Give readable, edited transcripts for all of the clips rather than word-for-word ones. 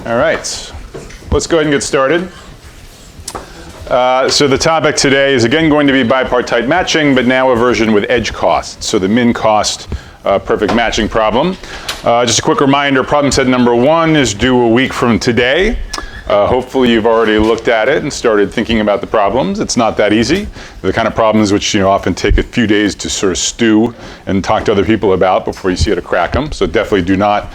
All right, let's go ahead and get started. So the topic today is again going to be bipartite matching, but now a version with edge cost. So the min cost perfect matching problem. Just a quick reminder, problem set number 1 is due a week from today. Hopefully you've already looked at it and started thinking about the problems. It's not that easy. They're the kind of problems which often take a few days to sort of stew and talk to other people about before you see how to crack them. So definitely do not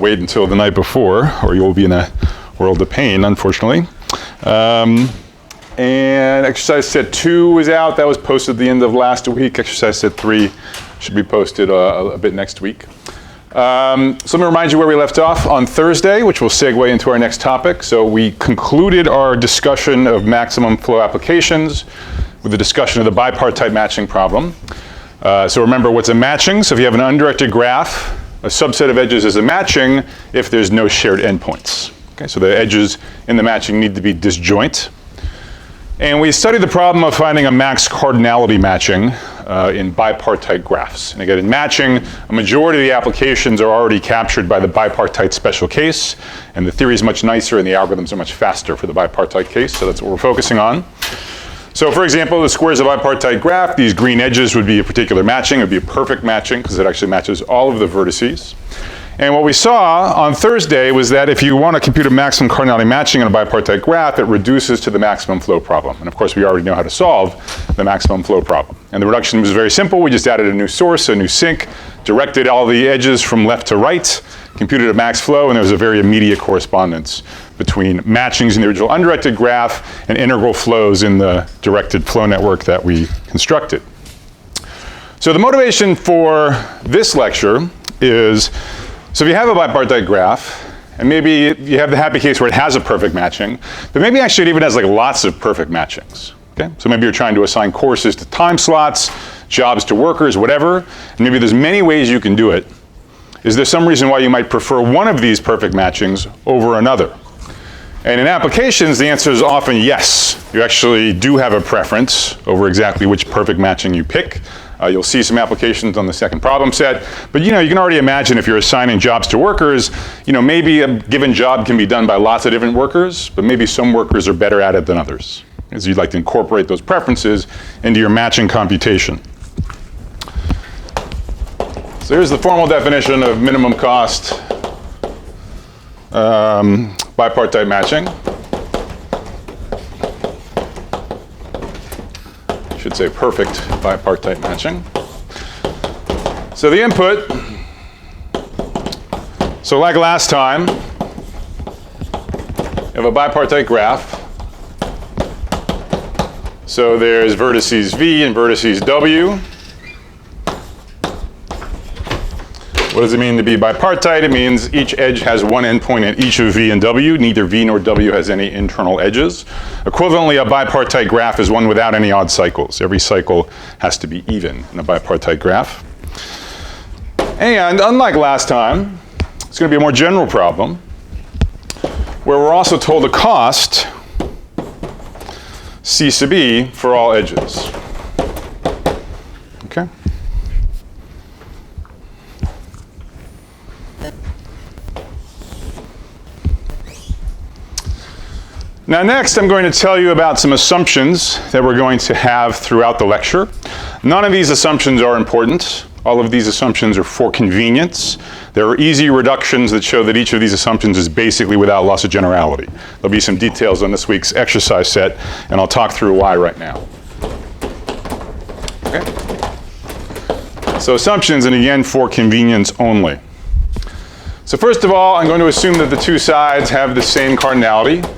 wait until the night before, or you'll be in a world of pain, unfortunately. And exercise set 2 is out. That was posted at the end of last week. Exercise set 3 should be posted a bit next week. So let me remind you where we left off on Thursday, which will segue into our next topic. So we concluded our discussion of maximum flow applications with the discussion of the bipartite matching problem. So remember, what's a matching? So if you have an undirected graph, a subset of edges is a matching if there's no shared endpoints. Okay, so the edges in the matching need to be disjoint. And we studied the problem of finding a max cardinality matching in bipartite graphs. And again, in matching, a majority of the applications are already captured by the bipartite special case, and the theory is much nicer and the algorithms are much faster for the bipartite case, so that's what we're focusing on. So for example, the squares of a bipartite graph, these green edges would be a particular matching. It would be a perfect matching because it actually matches all of the vertices. And what we saw on Thursday was that if you want to compute a maximum cardinality matching in a bipartite graph, it reduces to the maximum flow problem. And of course, we already know how to solve the maximum flow problem. And the reduction was very simple. We just added a new source, a new sink, directed all the edges from left to right, computed a max flow, and there was a very immediate correspondence between matchings in the original undirected graph and integral flows in the directed flow network that we constructed. So the motivation for this lecture is, so if you have a bipartite graph, and maybe you have the happy case where it has a perfect matching, but maybe actually it even has like lots of perfect matchings. Okay? So maybe you're trying to assign courses to time slots, jobs to workers, whatever, and maybe there's many ways you can do it. Is there some reason why you might prefer one of these perfect matchings over another? And in applications, the answer is often yes. You actually do have a preference over exactly which perfect matching you pick. You'll see some applications on the second problem set. But you can already imagine if you're assigning jobs to workers, maybe a given job can be done by lots of different workers, but maybe some workers are better at it than others. As you'd like to incorporate those preferences into your matching computation. So here's the formal definition of minimum cost bipartite matching. I should say perfect bipartite matching. So the input, so like last time, you have a bipartite graph. So there's vertices V and vertices W. What does it mean to be bipartite? It means each edge has one endpoint at each of V and W. Neither V nor W has any internal edges. Equivalently, a bipartite graph is one without any odd cycles. Every cycle has to be even in a bipartite graph. And unlike last time, it's going to be a more general problem where we're also told a cost C sub E for all edges. Okay? Now next, I'm going to tell you about some assumptions that we're going to have throughout the lecture. None of these assumptions are important. All of these assumptions are for convenience. There are easy reductions that show that each of these assumptions is basically without loss of generality. There'll be some details on this week's exercise set, and I'll talk through why right now. Okay? So assumptions, and again, for convenience only. So first of all, I'm going to assume that the two sides have the same cardinality.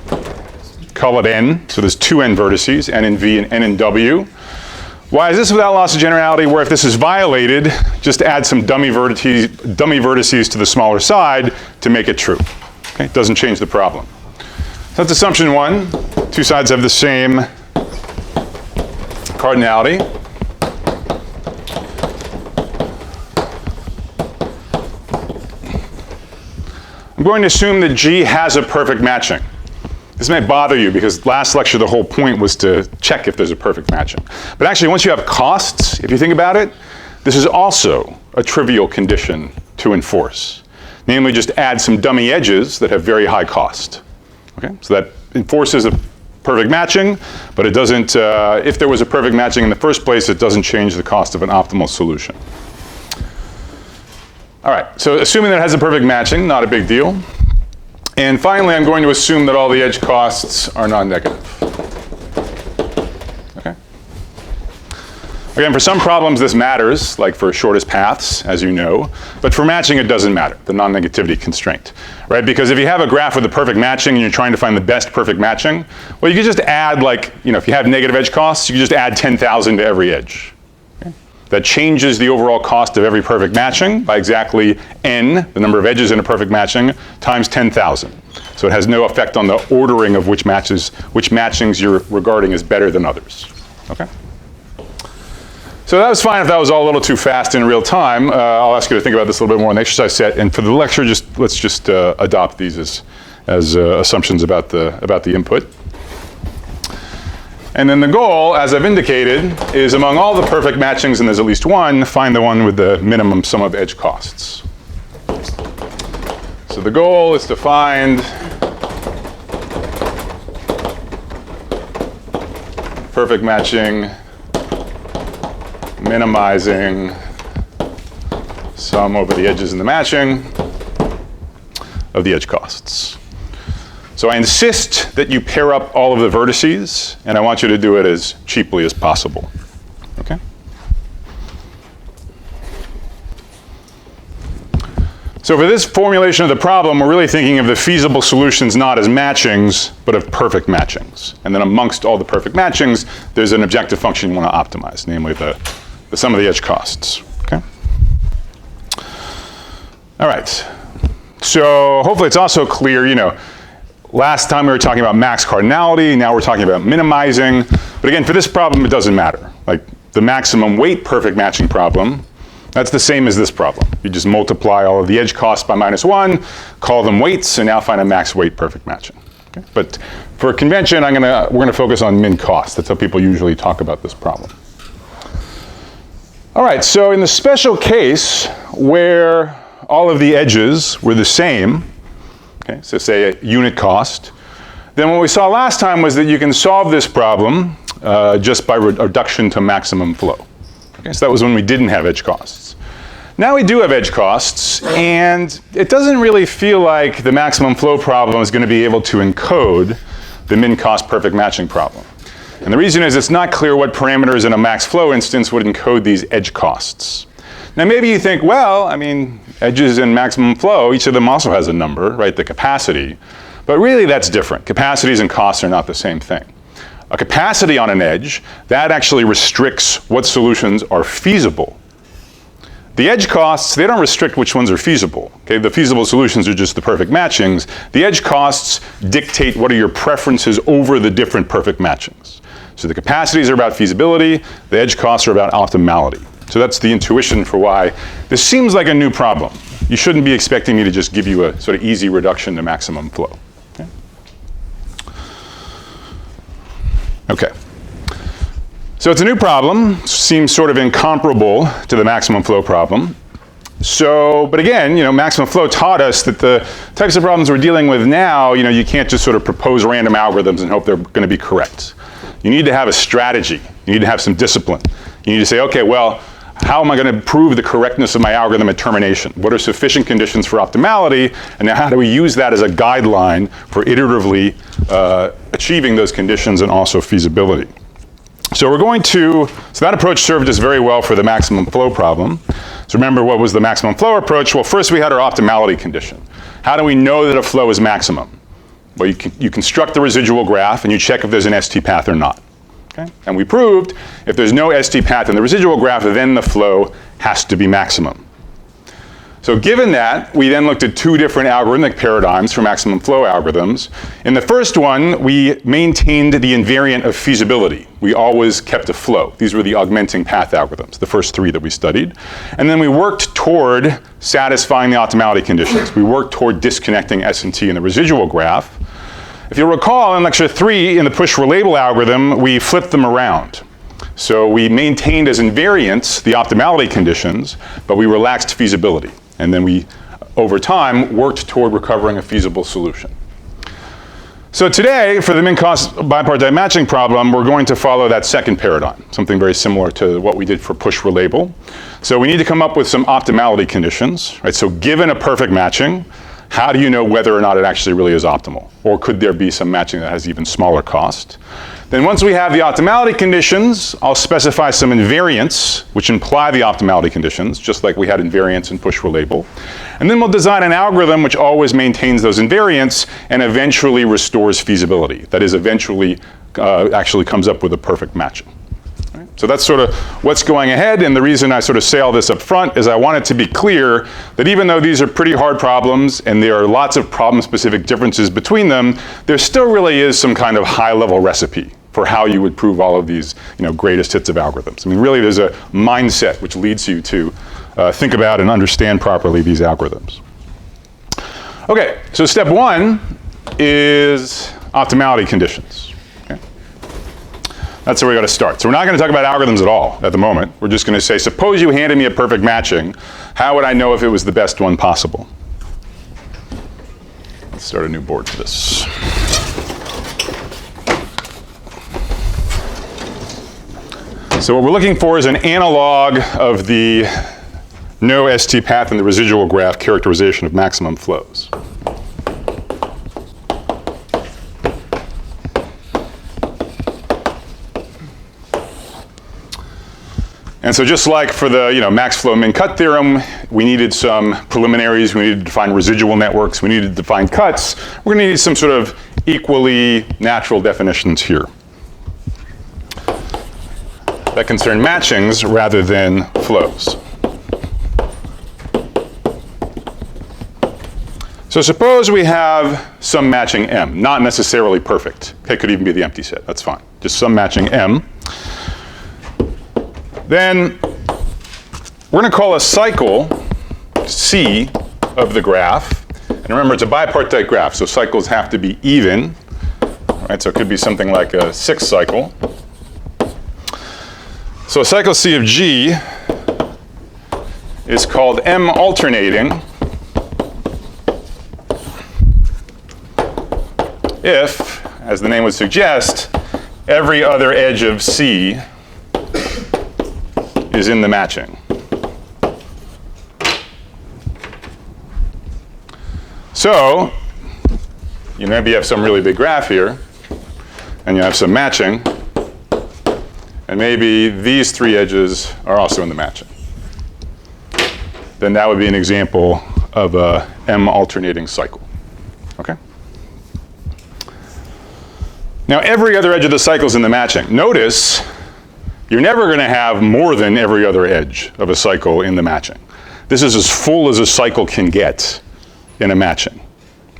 Call it N, so there's two N vertices, N in V and N in W. Why is this without loss of generality? Where if this is violated, just add some dummy vertices to the smaller side to make it true. Okay? It doesn't change the problem. So that's assumption 1. Two sides have the same cardinality. I'm going to assume that G has a perfect matching. This may bother you because last lecture the whole point was to check if there's a perfect matching. But actually once you have costs, if you think about it, this is also a trivial condition to enforce. namely just add some dummy edges that have very high cost. Okay, so that enforces a perfect matching, but it doesn't, if there was a perfect matching in the first place, it doesn't change the cost of an optimal solution. All right, so assuming that it has a perfect matching, not a big deal. And finally, I'm going to assume that all the edge costs are non-negative. Okay. Again, for some problems this matters, like for shortest paths, as you know, but for matching it doesn't matter, the non-negativity constraint, right? Because if you have a graph with a perfect matching and you're trying to find the best perfect matching, well, you could just add, like, you know, if you have negative edge costs, you could just add 10,000 to every edge. Okay? That changes the overall cost of every perfect matching by exactly n, the number of edges in a perfect matching, times 10,000. So it has no effect on the ordering of which matchings you're regarding as better than others. Okay? So that was fine if that was all a little too fast in real time. I'll ask you to think about this a little bit more in the exercise set. And for the lecture, let's just adopt these as assumptions about the input. And then the goal, as I've indicated, is among all the perfect matchings, and there's at least one, find the one with the minimum sum of edge costs. So the goal is to find perfect matching minimizing sum over the edges in the matching of the edge costs. So I insist that you pair up all of the vertices, and I want you to do it as cheaply as possible. Okay? So for this formulation of the problem, we're really thinking of the feasible solutions not as matchings, but of perfect matchings. And then amongst all the perfect matchings, there's an objective function you want to optimize, namely the sum of the edge costs. Okay? All right. So hopefully it's also clear, you know, last time we were talking about max cardinality, now we're talking about minimizing. But again, for this problem, it doesn't matter. Like the maximum weight perfect matching problem, that's the same as this problem. You just multiply all of the edge costs by -1, call them weights, and now find a max weight perfect matching. Okay? But for convention, we're gonna focus on min cost. That's how people usually talk about this problem. All right, so in the special case where all of the edges were the same, okay, so say a unit cost, then what we saw last time was that you can solve this problem just by reduction to maximum flow. Okay, so that was when we didn't have edge costs. Now we do have edge costs, and it doesn't really feel like the maximum flow problem is going to be able to encode the min cost perfect matching problem. And the reason is it's not clear what parameters in a max flow instance would encode these edge costs. Now maybe you think, well, I mean, edges in maximum flow, each of them also has a number, right, the capacity. But really that's different. Capacities and costs are not the same thing. A capacity on an edge, that actually restricts what solutions are feasible. The edge costs, they don't restrict which ones are feasible. Okay, the feasible solutions are just the perfect matchings. The edge costs dictate what are your preferences over the different perfect matchings. So the capacities are about feasibility, the edge costs are about optimality. So that's the intuition for why this seems like a new problem. You shouldn't be expecting me to just give you a sort of easy reduction to maximum flow. Okay. So it's a new problem, seems sort of incomparable to the maximum flow problem. So, but again, you know, maximum flow taught us that the types of problems we're dealing with now, you know, you can't just sort of propose random algorithms and hope they're going to be correct. You need to have a strategy. You need to have some discipline. You need to say, okay, well, how am I going to prove the correctness of my algorithm at termination? What are sufficient conditions for optimality? And now how do we use that as a guideline for iteratively achieving those conditions and also feasibility? So so that approach served us very well for the maximum flow problem. So remember, what was the maximum flow approach? Well, first we had our optimality condition. How do we know that a flow is maximum? Well, you construct the residual graph and you check if there's an ST path or not. Okay? And we proved if there's no ST path in the residual graph, then the flow has to be maximum. So given that, we then looked at two different algorithmic paradigms for maximum flow algorithms. In the first one, we maintained the invariant of feasibility. We always kept a flow. These were the augmenting path algorithms, the first three that we studied. And then we worked toward satisfying the optimality conditions. We worked toward disconnecting S and T in the residual graph. If you'll recall, in lecture 3, in the push-relabel algorithm, we flipped them around. So we maintained as invariants the optimality conditions, but we relaxed feasibility. And then we over time, worked toward recovering a feasible solution. So today, for the min-cost bipartite matching problem, we're going to follow that second paradigm, something very similar to what we did for push-relabel. So we need to come up with some optimality conditions, right? So given a perfect matching, how do you know whether or not it actually really is optimal? Or could there be some matching that has even smaller cost? Then once we have the optimality conditions, I'll specify some invariants, which imply the optimality conditions, just like we had invariants in push-relabel. And then we'll design an algorithm which always maintains those invariants and eventually restores feasibility. That is, eventually actually comes up with a perfect matching. Right? So that's sort of what's going ahead, and the reason I sort of say all this up front is I want it to be clear that even though these are pretty hard problems and there are lots of problem-specific differences between them, there still really is some kind of high-level recipe for how you would prove all of these, greatest hits of algorithms. I mean, really, there's a mindset which leads you to think about and understand properly these algorithms. Okay, so step one is optimality conditions. Okay? That's where we got to start. So we're not going to talk about algorithms at all at the moment. We're just going to say, suppose you handed me a perfect matching, how would I know if it was the best one possible? Let's start a new board for this. So what we're looking for is an analog of the no ST path in the residual graph characterization of maximum flows. And so just like for the max flow min cut theorem, we needed some preliminaries, we needed to define residual networks, we needed to define cuts. We're going to need some sort of equally natural definitions here that concern matchings rather than flows. So suppose we have some matching M, not necessarily perfect. It could even be the empty set, that's fine. Just some matching M. Then we're going to call a cycle C of the graph. And remember, it's a bipartite graph, so cycles have to be even. All right, so it could be something like a 6 cycle. So a cycle C of G is called M alternating if, as the name would suggest, every other edge of C is in the matching. So, maybe you have some really big graph here, and you have some matching, and maybe these 3 edges are also in the matching. Then that would be an example of a M alternating cycle. Okay? Now, every other edge of the cycle is in the matching. Notice, you're never going to have more than every other edge of a cycle in the matching. This is as full as a cycle can get in a matching,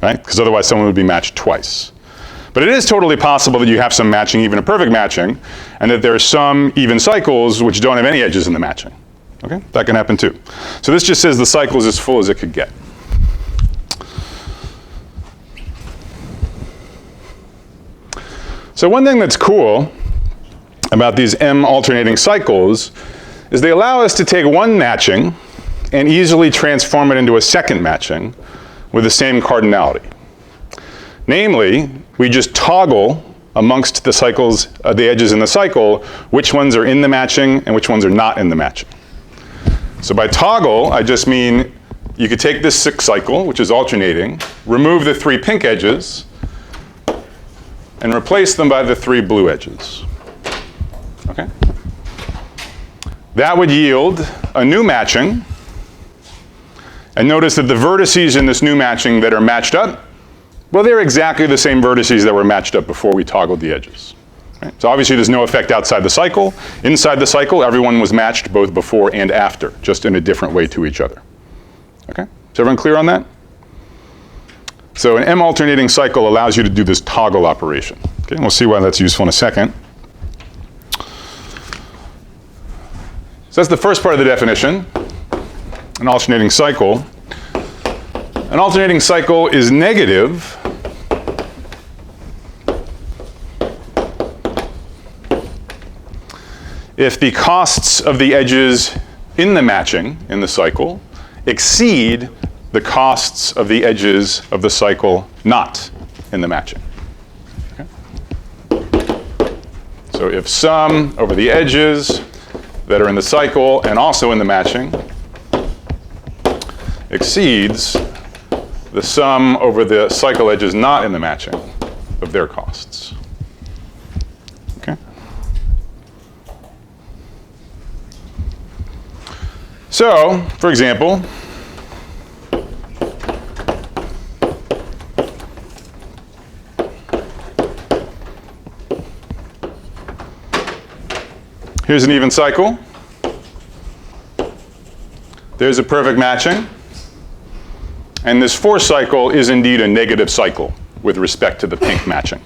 right? Because otherwise someone would be matched twice. But it is totally possible that you have some matching, even a perfect matching, and that there are some even cycles which don't have any edges in the matching. Okay? That can happen too. So this just says the cycle is as full as it could get. So one thing that's cool about these M alternating cycles is they allow us to take one matching and easily transform it into a second matching with the same cardinality. Namely, we just toggle amongst the cycles, the edges in the cycle, which ones are in the matching and which ones are not in the matching. So by toggle, I just mean you could take this 6 cycle, which is alternating, remove the 3 pink edges, and replace them by the 3 blue edges. Okay? That would yield a new matching. And notice that the vertices in this new matching that are matched up, well, they're exactly the same vertices that were matched up before we toggled the edges. Right? So obviously there's no effect outside the cycle. Inside the cycle, everyone was matched both before and after, just in a different way to each other. Okay? Is everyone clear on that? So an M alternating cycle allows you to do this toggle operation. Okay? And we'll see why that's useful in a second. So that's the first part of the definition, an alternating cycle. An alternating cycle is negative if the costs of the edges in the matching, in the cycle, exceed the costs of the edges of the cycle not in the matching. Okay? So if sum over the edges that are in the cycle and also in the matching exceeds the sum over the cycle edges not in the matching of their costs. Okay? So, for example, here's an even cycle. There's a perfect matching. And this fourth cycle is indeed a negative cycle with respect to the pink matching.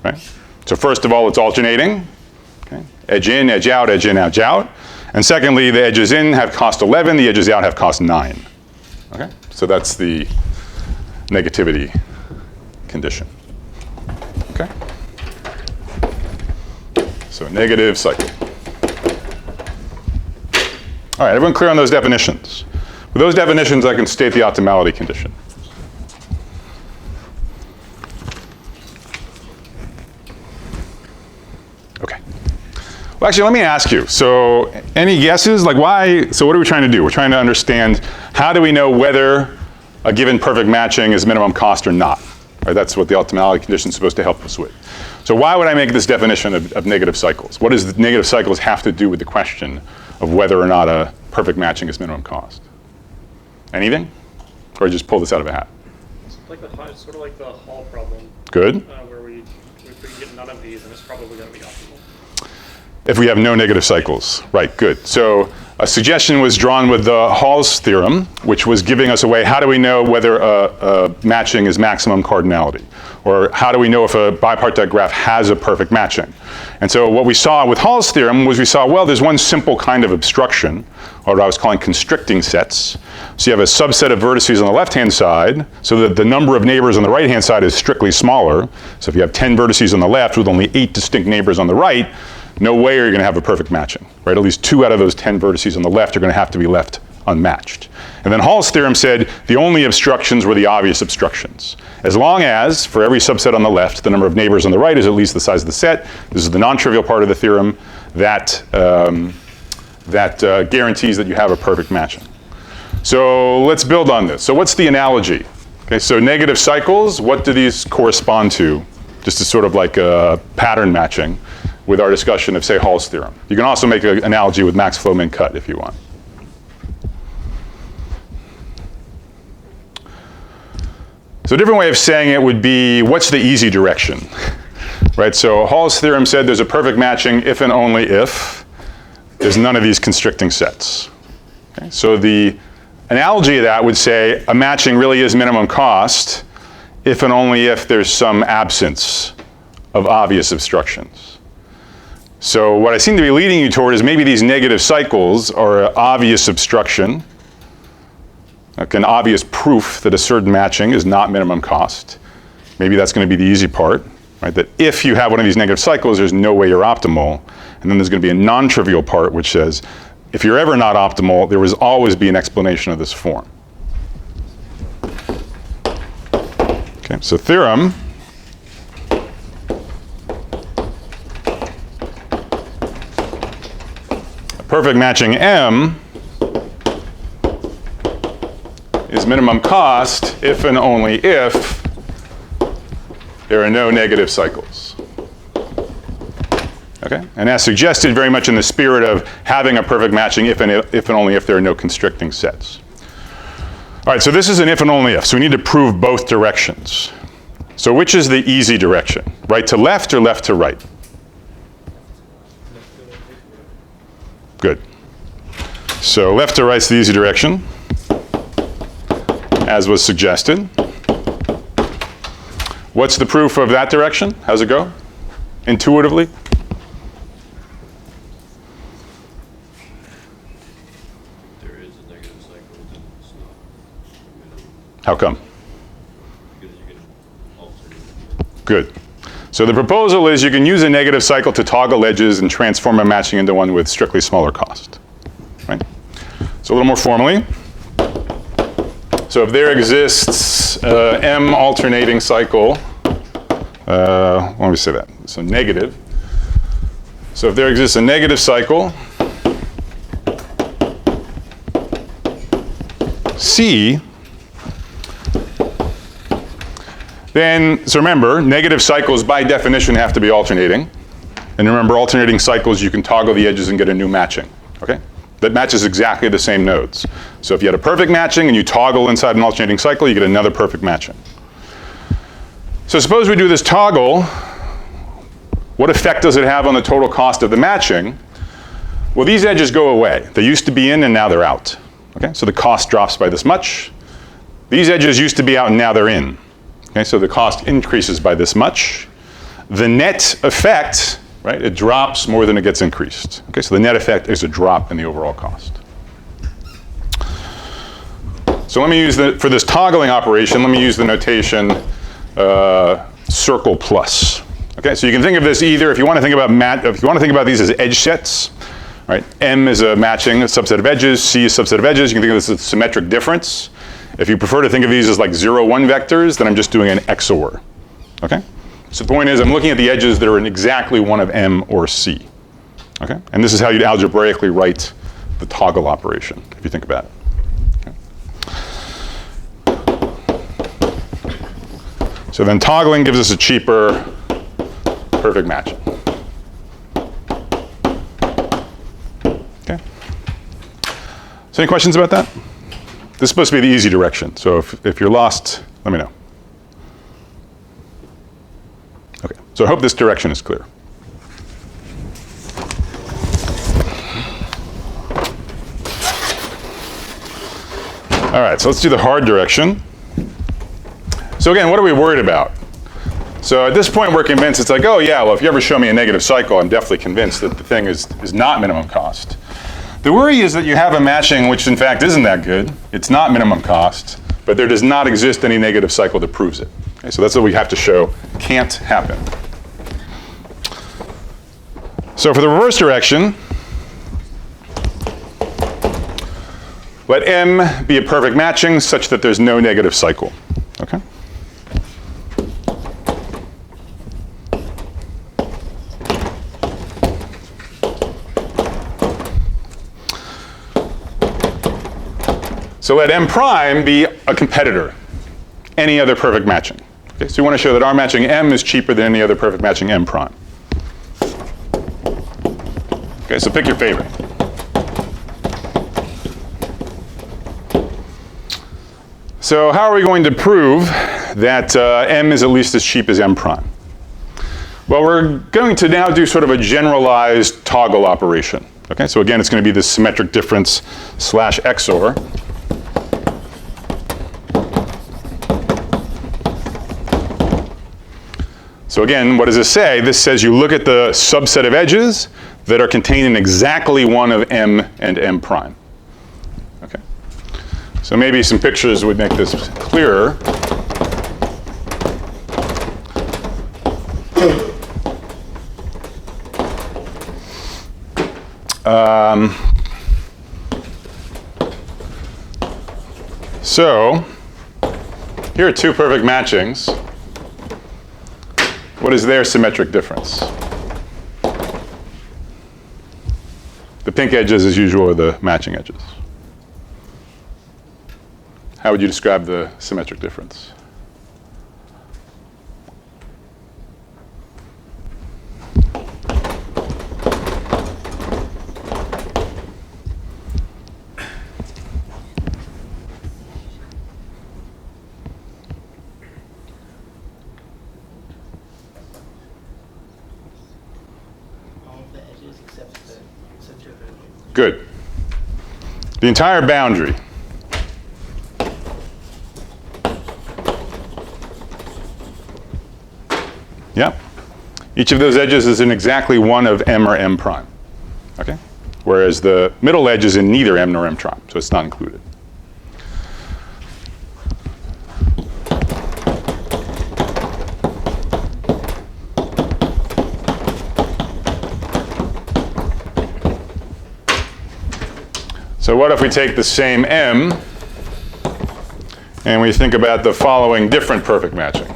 Right? So first of all, it's alternating. Okay? Edge in, edge out, edge in, edge out. And secondly, the edges in have cost 11, the edges out have cost 9. Okay? So that's the negativity condition. Okay? So negative cycle. All right, everyone clear on those definitions? With those definitions, I can state the optimality condition. Okay. Well, actually, let me ask you. So any guesses? Like why? So what are we trying to do? We're trying to understand how do we know whether a given perfect matching is minimum cost or not. Right? That's what the optimality condition is supposed to help us with. So why would I make this definition of negative cycles? What does the negative cycles have to do with the question of whether or not a perfect matching is minimum cost? Anything? Or just pull this out of a hat? It's sort of like the Hall problem. Good. Where if we get none of these, then it's probably going to be optimal. If we have no negative cycles. Right, good. So a suggestion was drawn with the Hall's theorem, which was giving us a way, how do we know whether a matching is maximum cardinality? Or how do we know if a bipartite graph has a perfect matching? And so what we saw with Hall's theorem was we saw, well, there's one simple kind of obstruction, or what I was calling constricting sets. So you have a subset of vertices on the left-hand side, so that the number of neighbors on the right-hand side is strictly smaller. So if you have 10 vertices on the left with only 8 distinct neighbors on the right, no way are you going to have a perfect matching, right? At least 2 out of those 10 vertices on the left are going to have to be left unmatched. And then Hall's theorem said the only obstructions were the obvious obstructions. As long as, for every subset on the left, the number of neighbors on the right is at least the size of the set. This is the non-trivial part of the theorem that guarantees that you have a perfect matching. So let's build on this. So what's the analogy? Okay, so negative cycles, what do these correspond to? Just as sort of like a pattern matching with our discussion of, say, Hall's theorem. You can also make an analogy with max flow min cut if you want. So a different way of saying it would be, what's the easy direction? Right, so Hall's theorem said there's a perfect matching if and only if there's none of these constricting sets. Okay, so the analogy of that would say a matching really is minimum cost if and only if there's some absence of obvious obstructions. So what I seem to be leading you toward is maybe these negative cycles are an obvious obstruction, like an obvious proof that a certain matching is not minimum cost. Maybe that's going to be the easy part, right? That if you have one of these negative cycles, there's no way you're optimal. And then there's going to be a non-trivial part which says, if you're ever not optimal, there will always be an explanation of this form. Okay, so theorem. A perfect matching M is minimum cost if and only if there are no negative cycles. Okay? And as suggested, very much in the spirit of having a perfect matching if and only if there are no constricting sets. All right, so this is an if and only if, so we need to prove both directions. So which is the easy direction? Right to left or left to right? Good. So left to right's the easy direction, as was suggested. What's the proof of that direction? How's it go? Intuitively? There is a negative cycle, it's not. How come? Because you can alter it. Good. So the proposal is you can use a negative cycle to toggle edges and transform a matching into one with strictly smaller cost. Right? So a little more formally. So if there exists m alternating cycle, let me say that, so negative. So if there exists a negative cycle, C, then, so remember, negative cycles by definition have to be alternating. And remember, alternating cycles, you can toggle the edges and get a new matching, okay? That matches exactly the same nodes. So if you had a perfect matching and you toggle inside an alternating cycle, you get another perfect matching. So suppose we do this toggle. What effect does it have on the total cost of the matching? Well, these edges go away. They used to be in and now they're out. Okay, so the cost drops by this much. These edges used to be out and now they're in. Okay, so the cost increases by this much. The net effect, right, it drops more than it gets increased. Okay, so the net effect is a drop in the overall cost. So let me use for this toggling operation, let me use the notation circle plus. Okay, so you can think of this either, if you want to think about these as edge sets, right? M is a matching, a subset of edges, C is a subset of edges. You can think of this as a symmetric difference. If you prefer to think of these as like 0, 1 vectors, then I'm just doing an XOR, okay? So the point is I'm looking at the edges that are in exactly one of M or C, okay? And this is how you'd algebraically write the toggle operation, if you think about it. So then toggling gives us a cheaper perfect match. Okay. So any questions about that? This is supposed to be the easy direction. So if you're lost, let me know. Okay. So I hope this direction is clear. All right, so let's do the hard direction. So again, what are we worried about? So at this point, we're convinced it's like, oh yeah, well, if you ever show me a negative cycle, I'm definitely convinced that the thing is not minimum cost. The worry is that you have a matching which in fact isn't that good. It's not minimum cost, but there does not exist any negative cycle that proves it. Okay, so that's what we have to show can't happen. So for the reverse direction, let M be a perfect matching such that there's no negative cycle. Okay? So let M prime be a competitor, any other perfect matching. Okay, so we want to show that our matching M is cheaper than any other perfect matching M prime. Okay, so pick your favorite. So how are we going to prove that M is at least as cheap as M prime? Well, we're going to now do sort of a generalized toggle operation. Okay, so again, it's going to be this symmetric difference slash XOR. So again, what does this say? This says you look at the subset of edges that are contained in exactly one of M and M prime. Okay. So maybe some pictures would make this clearer. So here are two perfect matchings. What is their symmetric difference? The pink edges, as usual, are the matching edges. How would you describe the symmetric difference? Good. The entire boundary. Yep. Each of those edges is in exactly one of M or M prime. Okay? Whereas the middle edge is in neither M nor M prime, so it's not included. So what if we take the same M and we think about the following different perfect matching.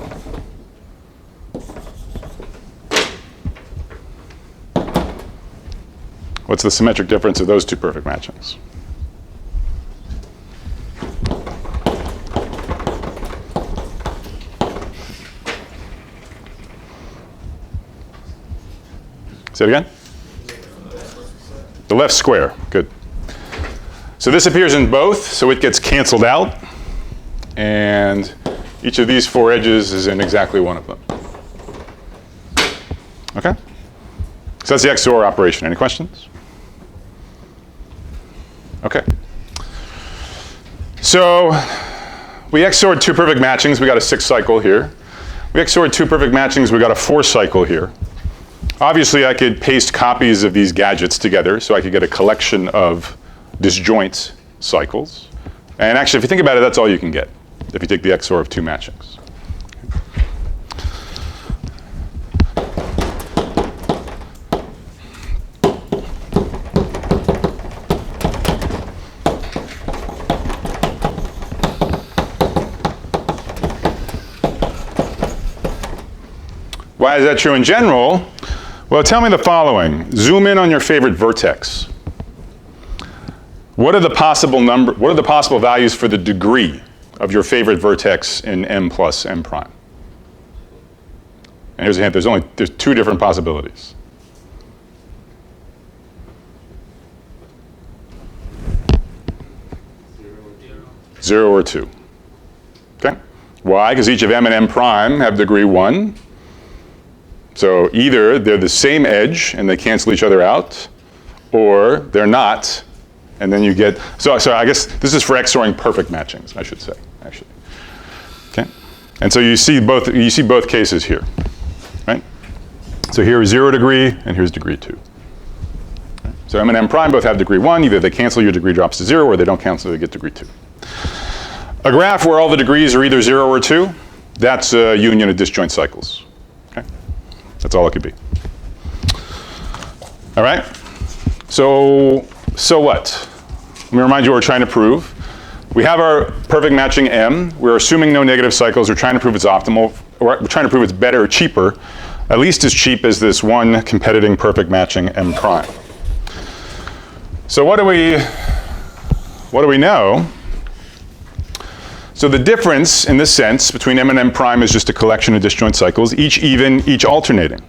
What's the symmetric difference of those two perfect matchings? Say it again? The left square, good. So this appears in both, so it gets canceled out. And each of these four edges is in exactly one of them. Okay? So that's the XOR operation. Any questions? Okay. So we XORed two perfect matchings. We got a 6-cycle here. We XORed two perfect matchings. We got a 4-cycle here. Obviously, I could paste copies of these gadgets together, so I could get a collection of disjoint cycles. And actually, if you think about it, that's all you can get if you take the XOR of two matchings. Why is that true in general? Well, tell me the following. Zoom in on your favorite vertex. What are the possible values for the degree of your favorite vertex in M plus M prime? And here's a hint, there's two different possibilities. Zero or 2. Okay? Why? Because each of M and M prime have degree 1. So either they're the same edge and they cancel each other out, or they're not, and then you get, so I guess this is for XORing perfect matchings, I should say, actually. Okay? And so you see both cases here, right? So here is 0 degree, and here's degree 2. Okay? So M and M prime both have degree 1, either they cancel, your degree drops to 0, or they don't cancel, they get degree 2. A graph where all the degrees are either 0 or 2, that's a union of disjoint cycles. That's all it could be. All right? So what? Let me remind you what we're trying to prove. We have our perfect matching M. We're assuming no negative cycles. We're trying to prove it's optimal. Or we're trying to prove it's better or cheaper, at least as cheap as this one competing perfect matching M prime. So what do we know? So the difference, in this sense, between M and M prime is just a collection of disjoint cycles, each even, each alternating.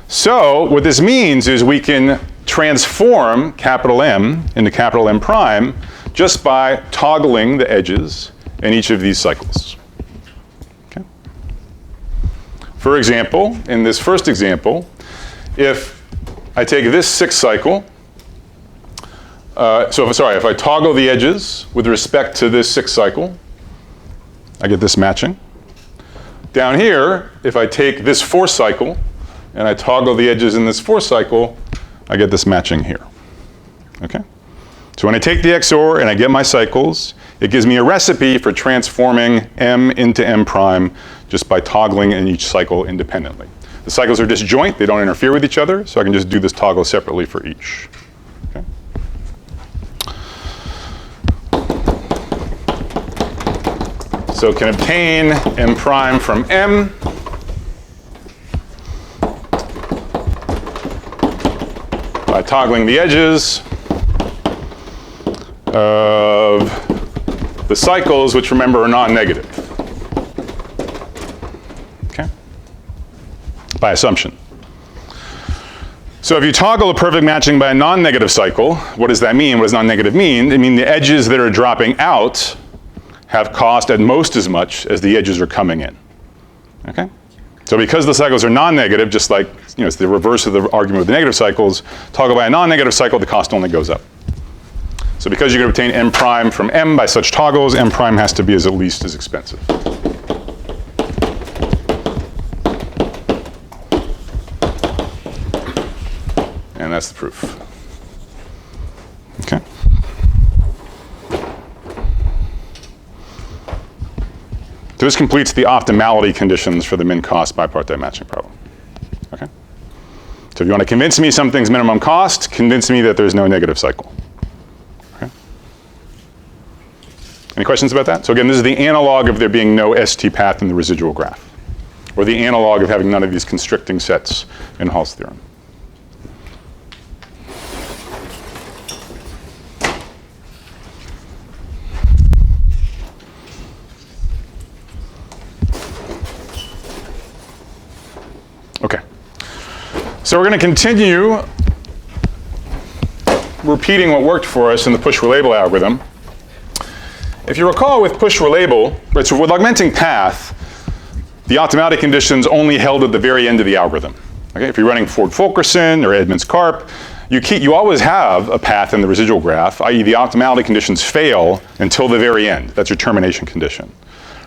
So what this means is we can transform capital M into capital M prime just by toggling the edges in each of these cycles. Okay? For example, in this first example, if I take this 6 cycle, if I toggle the edges with respect to this 6 cycle, I get this matching. Down here, if I take this 4 cycle and I toggle the edges in this 4 cycle, I get this matching here. Okay? So when I take the XOR and I get my cycles, it gives me a recipe for transforming M into M prime just by toggling in each cycle independently. The cycles are disjoint, they don't interfere with each other, so I can just do this toggle separately for each. Okay? So can obtain M prime from M by toggling the edges of the cycles, which remember are non-negative. Okay? By assumption. So if you toggle a perfect matching by a non-negative cycle, what does that mean? What does non-negative mean? It means the edges that are dropping out have cost at most as much as the edges are coming in. Okay? So because the cycles are non-negative, just like it's the reverse of the argument with the negative cycles, toggle by a non-negative cycle, the cost only goes up. So because you can obtain M prime from M by such toggles, M prime has to be at least as expensive. And that's the proof. Okay. So this completes the optimality conditions for the min-cost bipartite matching problem. Okay? So if you want to convince me something's minimum cost, convince me that there's no negative cycle. Okay? Any questions about that? So again, this is the analog of there being no ST path in the residual graph, or the analog of having none of these constricting sets in Hall's theorem. Okay. So we're going to continue repeating what worked for us in the push-relabel algorithm. If you recall with push-relabel, right, so with augmenting path, the optimality conditions only held at the very end of the algorithm. Okay? If you're running Ford-Fulkerson or Edmonds-Karp, you always have a path in the residual graph, i.e. the optimality conditions fail until the very end. That's your termination condition.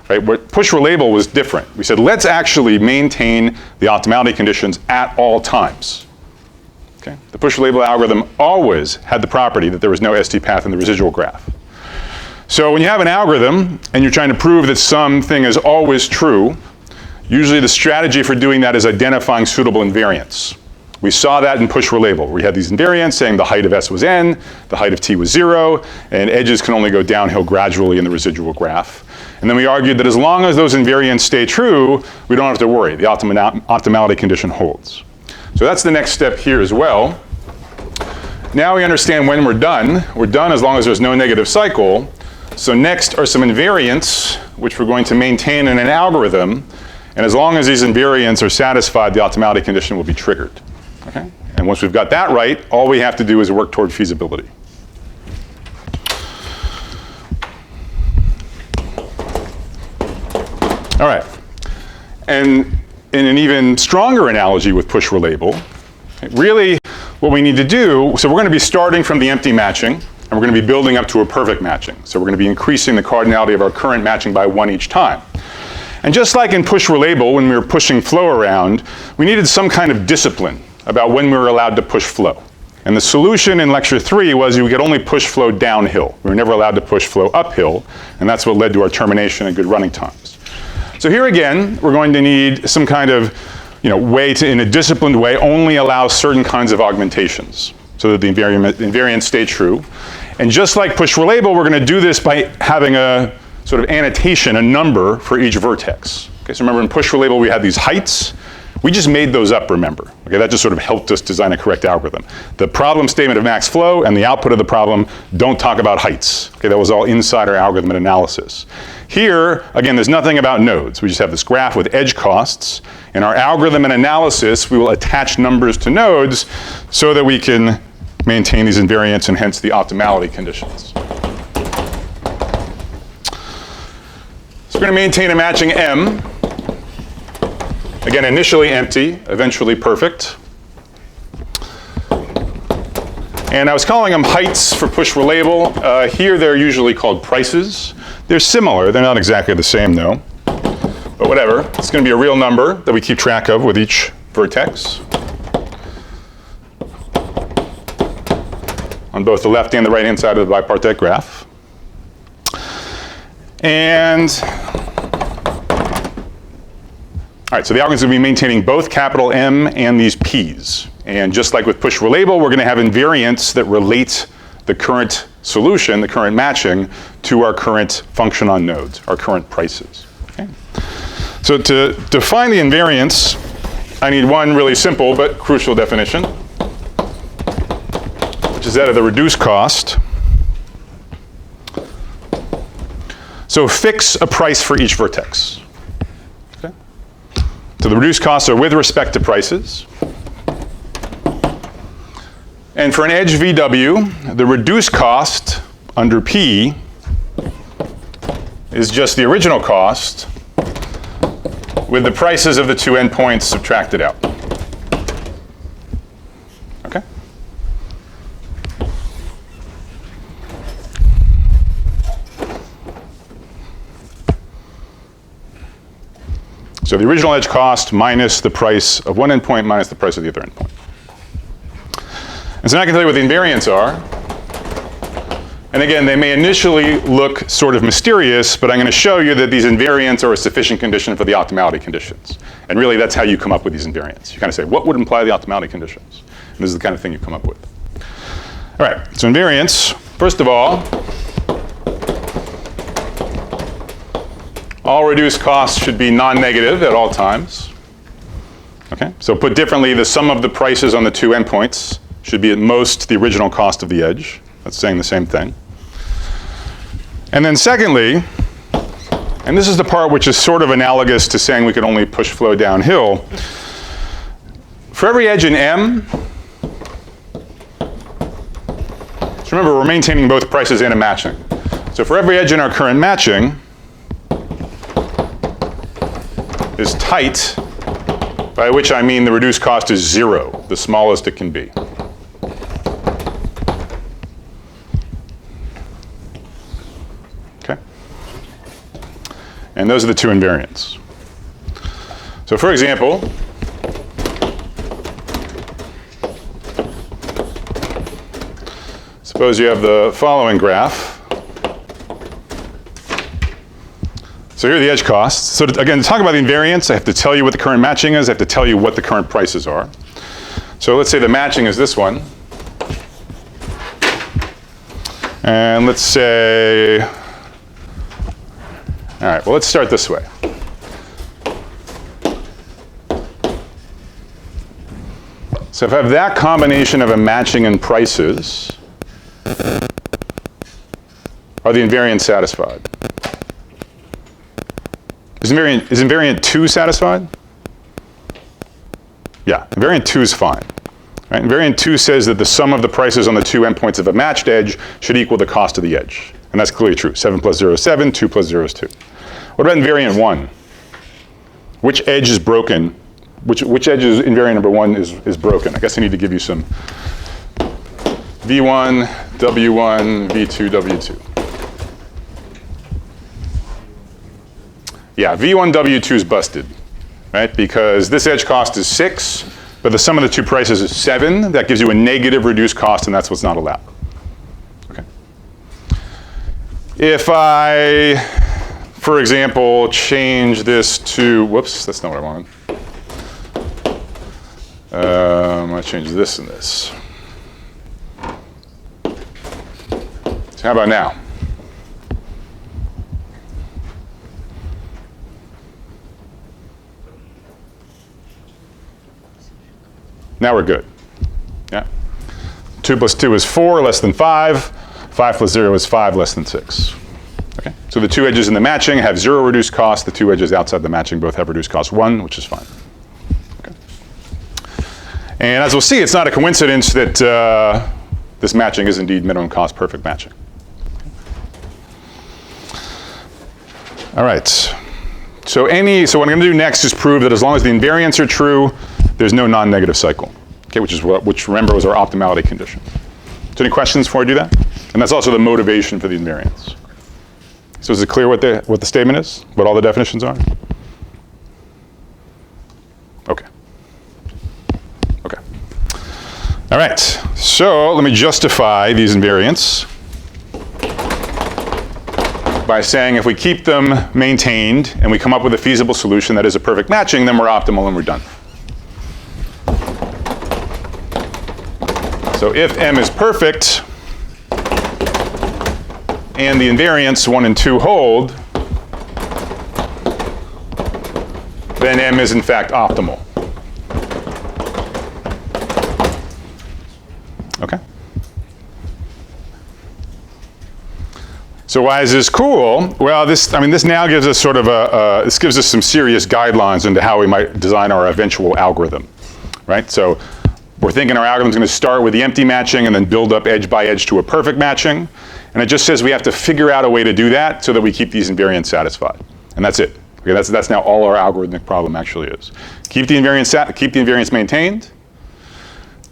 Right? What push-relabel was different. We said, let's actually maintain the optimality conditions at all times. Okay? The push-relabel algorithm always had the property that there was no ST path in the residual graph. So when you have an algorithm and you're trying to prove that something is always true, usually the strategy for doing that is identifying suitable invariants. We saw that in push-relabel. We had these invariants saying the height of S was n, the height of t was 0, and edges can only go downhill gradually in the residual graph. And then we argued that as long as those invariants stay true, we don't have to worry. The optimality condition holds. So that's the next step here as well. Now we understand when we're done. We're done as long as there's no negative cycle. So next are some invariants, which we're going to maintain in an algorithm. And as long as these invariants are satisfied, the optimality condition will be triggered. Okay? And once we've got that right, all we have to do is work toward feasibility. All right. And in an even stronger analogy with push-relabel, really what we need to do, so we're going to be starting from the empty matching, and we're going to be building up to a perfect matching. So we're going to be increasing the cardinality of our current matching by 1 each time. And just like in push-relabel, when we were pushing flow around, we needed some kind of discipline about when we were allowed to push flow. And the solution in lecture 3 was you could only push flow downhill. We were never allowed to push flow uphill, and that's what led to our termination and good running times. So here again, we're going to need some kind of way to, in a disciplined way, only allow certain kinds of augmentations so that the invariants stay true. And just like push-relabel, we're going to do this by having a sort of annotation, a number for each vertex. Okay, so remember in push-relabel we had these heights. We just made those up, remember. Okay, that just sort of helped us design a correct algorithm. The problem statement of max flow and the output of the problem don't talk about heights. Okay, that was all inside our algorithm and analysis. Here, again, there's nothing about nodes. We just have this graph with edge costs. In our algorithm and analysis, we will attach numbers to nodes so that we can maintain these invariants and hence the optimality conditions. So we're going to maintain a matching M. Again, initially empty, eventually perfect. And I was calling them heights for push-relabel. Here they're usually called prices. They're similar. They're not exactly the same, though. But whatever. It's going to be a real number that we keep track of with each vertex on both the left and the right-hand side of the bipartite graph. And all right, so the algorithm is going to be maintaining both capital M and these P's. And just like with push-relabel, we're going to have invariants that relate the current solution, the current matching, to our current function on nodes, our current prices. Okay? So to define the invariants, I need one really simple but crucial definition, which is that of the reduced cost. So fix a price for each vertex. Okay? So the reduced costs are with respect to prices. And for an edge VW, the reduced cost under P is just the original cost with the prices of the two endpoints subtracted out. Okay? So the original edge cost minus the price of one endpoint minus the price of the other endpoint. And so now I can tell you what the invariants are. And again, they may initially look sort of mysterious, but I'm going to show you that these invariants are a sufficient condition for the optimality conditions. And really, that's how you come up with these invariants. You kind of say, what would imply the optimality conditions? And this is the kind of thing you come up with. All right, so invariants, first of all, all reduced costs should be non-negative at all times. Okay, so put differently, the sum of the prices on the two endpoints should be at most the original cost of the edge. That's saying the same thing. And then secondly, and this is the part which is sort of analogous to saying we could only push flow downhill. For every edge in M, so remember we're maintaining both prices and a matching. So for every edge in our current matching is tight, by which I mean the reduced cost is 0, the smallest it can be. Okay? And those are the two invariants. So for example, suppose you have the following graph. So here are the edge costs. So again, to talk about the invariants, I have to tell you what the current matching is. I have to tell you what the current prices are. So let's say the matching is this one. And let's say, all right, well, let's start this way. So if I have that combination of a matching and prices, are the invariants satisfied? Is invariant 2 satisfied? Yeah, invariant 2 is fine. Right? Invariant 2 says that the sum of the prices on the two endpoints of a matched edge should equal the cost of the edge. And that's clearly true. 7 plus 0 is 7, 2 plus 0 is 2. What about invariant 1? Which edge is broken? Which edge is invariant number 1 is broken? I guess I need to give you some V1, W1, V2, W2. Yeah, V1, W2 is busted, right? Because this edge cost is 6, but the sum of the two prices is 7. That gives you a negative reduced cost, and that's what's not allowed. Okay. If I, for example, change this to, whoops, that's not what I wanted. I'm going to change this and this. So how about now? Now we're good. Yeah. 2 plus 2 is 4, less than 5. 5 plus 0 is 5, less than 6. Okay. So the two edges in the matching have 0 reduced cost. The two edges outside the matching both have reduced cost 1, which is fine. Okay. And as we'll see, it's not a coincidence that this matching is indeed minimum cost perfect matching. All right. So what I'm going to do next is prove that as long as the invariants are true, there's no non-negative cycle, okay, which remember was our optimality condition. So any questions before I do that? And that's also the motivation for the invariants. So is it clear what the statement is? What all the definitions are? Okay. Okay. All right. So let me justify these invariants by saying if we keep them maintained and we come up with a feasible solution that is a perfect matching, then we're optimal and we're done. So if M is perfect and the invariants 1 and 2 hold, then M is in fact optimal. Okay? So why is this cool? Well, this now gives us sort of this gives us some serious guidelines into how we might design our eventual algorithm, right? So we're thinking our algorithm is going to start with the empty matching and then build up edge by edge to a perfect matching. And it just says we have to figure out a way to do that so that we keep these invariants satisfied. And that's it. Okay, that's now all our algorithmic problem actually is. Keep the invariants maintained,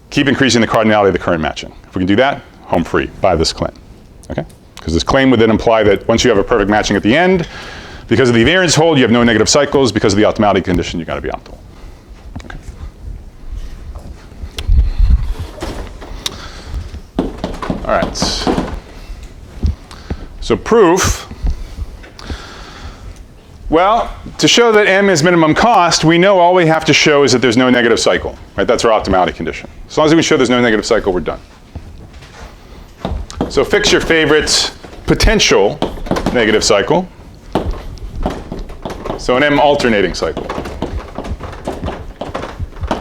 keep increasing the cardinality of the current matching. If we can do that, home free, buy this claim. Okay? Because this claim would then imply that once you have a perfect matching at the end, because of the invariance hold, you have no negative cycles. Because of the optimality condition, you've got to be optimal. Okay. All right. So proof. Well, to show that M is minimum cost, we know all we have to show is that there's no negative cycle. Right? That's our optimality condition. As long as we show there's no negative cycle, we're done. So fix your favorite potential negative cycle. So an M alternating cycle.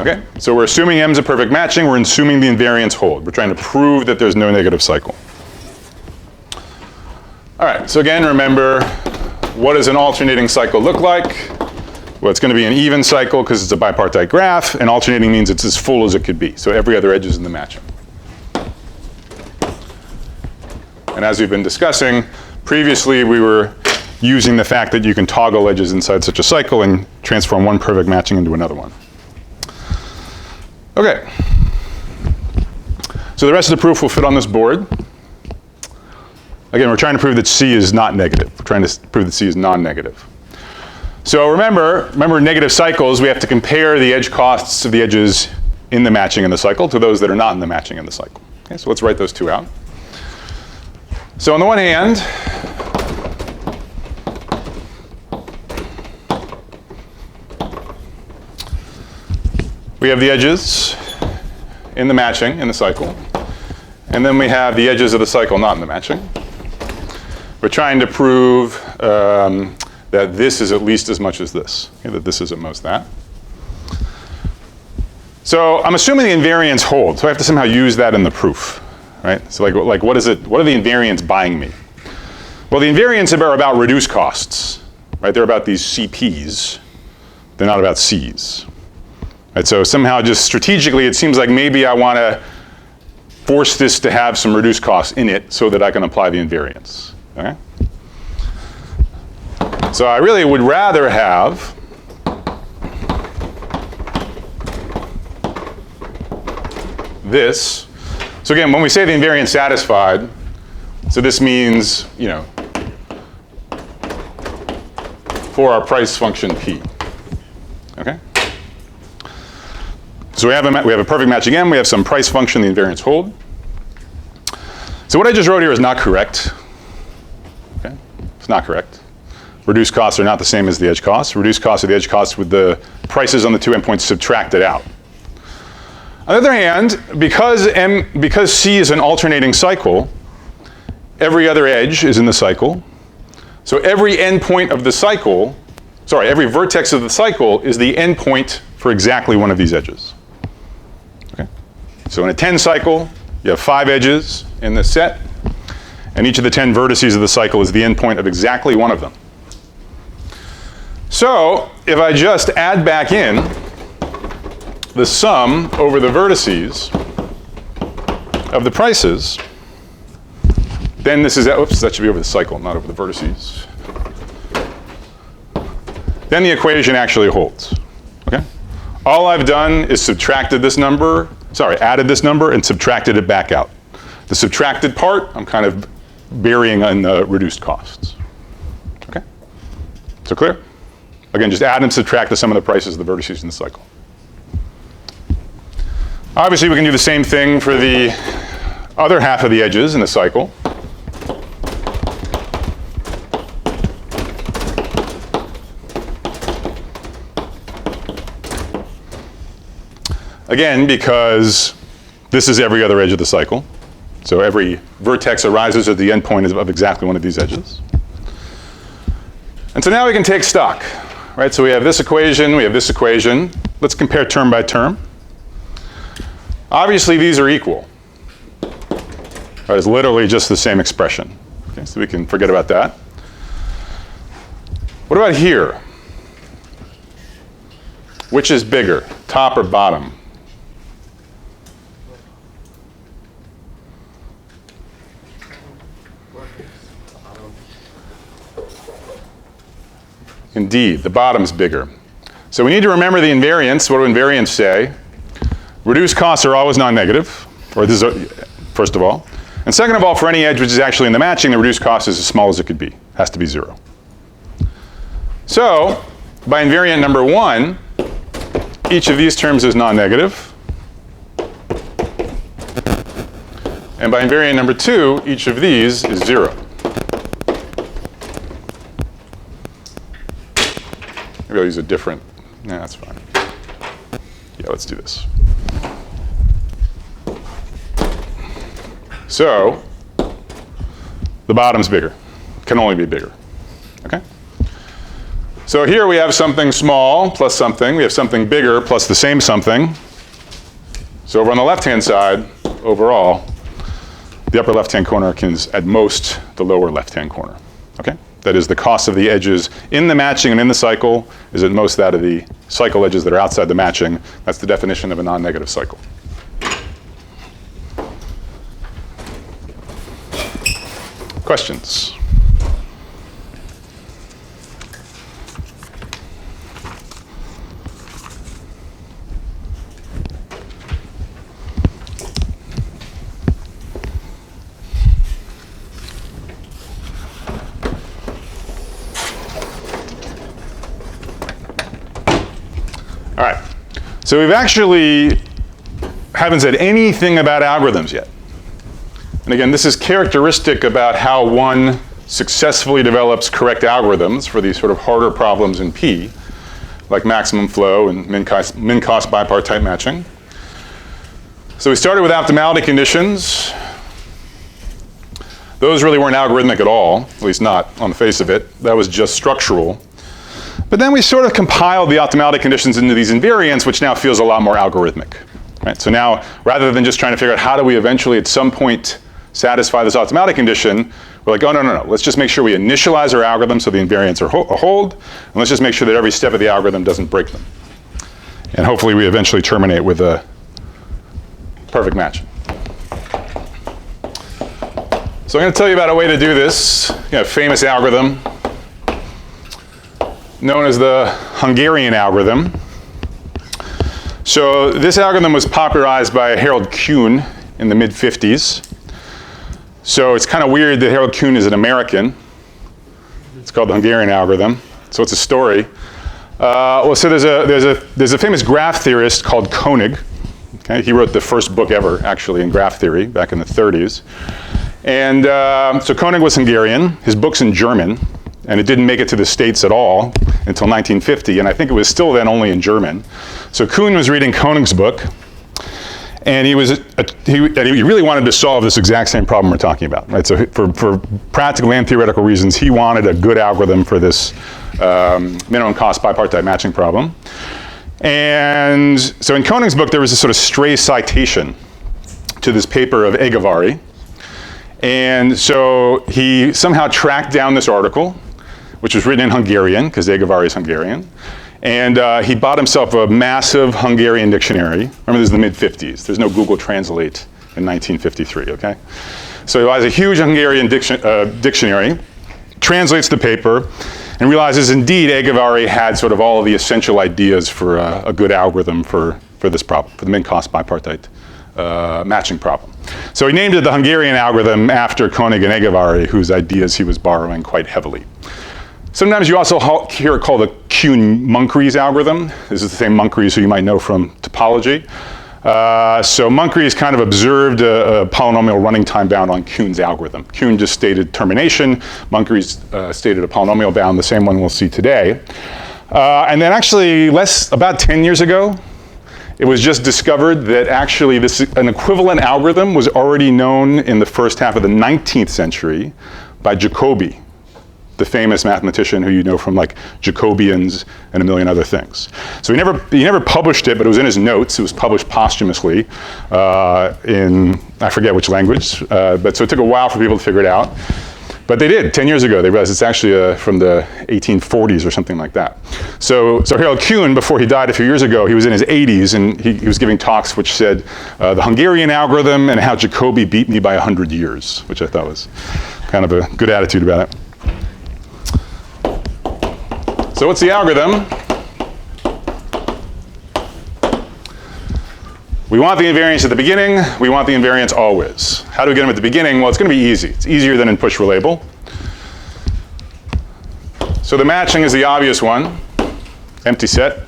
Okay, so we're assuming M's a perfect matching. We're assuming the invariants hold. We're trying to prove that there's no negative cycle. All right, so again, remember, what does an alternating cycle look like? Well, it's going to be an even cycle because it's a bipartite graph, and alternating means it's as full as it could be. So every other edge is in the matching. And as we've been discussing, previously we were using the fact that you can toggle edges inside such a cycle and transform one perfect matching into another one. Okay. So the rest of the proof will fit on this board. Again, we're trying to prove that C is not negative. We're trying to prove that C is non-negative. So remember negative cycles, we have to compare the edge costs of the edges in the matching in the cycle to those that are not in the matching in the cycle. Okay, so let's write those two out. So on the one hand, we have the edges in the matching in the cycle, and then we have the edges of the cycle not in the matching. We're trying to prove that this is at least as much as this, okay, that this is at most that. So I'm assuming the invariants hold, so I have to somehow use that in the proof, right? So like what are the invariants buying me? Well, the invariants are about reduced costs, right? They're about these CPs. They're not about Cs. Right, so somehow just strategically, it seems like maybe I want to force this to have some reduced costs in it so that I can apply the invariants. Okay? So I really would rather have this. So again, when we say the invariant satisfied, so this means, you know, for our price function P. Okay? So we have a perfect match again. We have some price function, the invariants hold. So what I just wrote here is not correct. Okay? It's not correct. Reduced costs are not the same as the edge costs. Reduced costs are the edge costs with the prices on the two endpoints subtracted out. On the other hand, because C is an alternating cycle, every other edge is in the cycle. So every endpoint of the cycle, every vertex of the cycle is the endpoint for exactly one of these edges. Okay? So in a 10 cycle, you have 5 edges in this set, and each of the 10 vertices of the cycle is the endpoint of exactly one of them. So if I just add back in the sum over the vertices of the prices, then this is, oops, that should be over the cycle, not over the vertices. Then the equation actually holds. Okay? All I've done is added this number and subtracted it back out. The subtracted part, I'm kind of burying in the reduced costs. Okay? So clear? Again, just add and subtract the sum of the prices of the vertices in the cycle. Obviously, we can do the same thing for the other half of the edges in the cycle. Again, because this is every other edge of the cycle. So every vertex arises at the endpoint of exactly one of these edges. And so now we can take stock. Right, so we have this equation, we have this equation. Let's compare term by term. Obviously, these are equal. Right, it's literally just the same expression. Okay, so we can forget about that. What about here? Which is bigger, top or bottom? Indeed, the bottom's bigger. So we need to remember the invariants. What do invariants say? Reduced costs are always non-negative, or this is, first of all. And second of all, for any edge which is actually in the matching, the reduced cost is as small as it could be. It has to be 0. So by invariant number 1, each of these terms is non-negative. And by invariant number 2, each of these is 0. Maybe I'll use a different, that's fine. Yeah, let's do this. So the bottom's bigger, can only be bigger, okay? So here we have something small plus something. We have something bigger plus the same something. So over on the left-hand side, overall, the upper left-hand corner is at most the lower left-hand corner. Okay? That is, the cost of the edges in the matching and in the cycle is at most that of the cycle edges that are outside the matching. That's the definition of a non-negative cycle. Questions? All right, so we've actually haven't said anything about algorithms yet. And again, this is characteristic about how one successfully develops correct algorithms for these sort of harder problems in P, like maximum flow and min-cost bipartite matching. So we started with optimality conditions. Those really weren't algorithmic at all, at least not on the face of it. That was just structural. But then we sort of compiled the optimality conditions into these invariants, which now feels a lot more algorithmic. Right? So now, rather than just trying to figure out how do we eventually at some point satisfy this optimality condition, we're like, oh, no. Let's just make sure we initialize our algorithm so the invariants are hold, and let's just make sure that every step of the algorithm doesn't break them. And hopefully we eventually terminate with a perfect match. So I'm going to tell you about a way to do this, famous algorithm known as the Hungarian algorithm. So this algorithm was popularized by Harold Kuhn in the mid-50s. So it's kind of weird that Harold Kuhn is an American. It's called the Hungarian algorithm. So it's a story. So there's a famous graph theorist called Koenig. Okay? He wrote the first book ever, actually, in graph theory back in the 30s. And so Koenig was Hungarian. His book's in German. And it didn't make it to the States at all until 1950, and I think it was still then only in German. So Kuhn was reading Koenig's book, and he really wanted to solve this exact same problem we're talking about. Right? So for practical and theoretical reasons, he wanted a good algorithm for this minimum cost bipartite matching problem. And so in Koenig's book, there was this sort of stray citation to this paper of Jacobi. And so he somehow tracked down this article, which was written in Hungarian, because Jacobi is Hungarian. And he bought himself a massive Hungarian dictionary. Remember, this is the mid-50s. There's no Google Translate in 1953, okay? So he buys a huge Hungarian dictionary, translates the paper, and realizes indeed Jacobi had sort of all of the essential ideas for a good algorithm for this problem, for the min-cost bipartite matching problem. So he named it the Hungarian algorithm after Koenig and Jacobi, whose ideas he was borrowing quite heavily. Sometimes you also hear it called the Kuhn-Munkres algorithm. This is the same Munkres who you might know from topology. So Munkres kind of observed a polynomial running time bound on Kuhn's algorithm. Kuhn just stated termination. Munkres stated a polynomial bound, the same one we'll see today. And then actually, about 10 years ago, it was just discovered that actually an equivalent algorithm was already known in the first half of the 19th century by Jacobi, the famous mathematician who you know from like Jacobians and a million other things. So he never published it, but it was in his notes. It was published posthumously in, I forget which language, but so it took a while for people to figure it out. But they did, 10 years ago. They realized it's actually from the 1840s or something like that. So Harold Kuhn, before he died a few years ago, he was in his 80s, and he was giving talks which said, the Hungarian algorithm and how Jacobi beat me by 100 years, which I thought was kind of a good attitude about it. So what's the algorithm? We want the invariants at the beginning. We want the invariants always. How do we get them at the beginning? Well, it's going to be easy. It's easier than in push relabel. So the matching is the obvious one, empty set.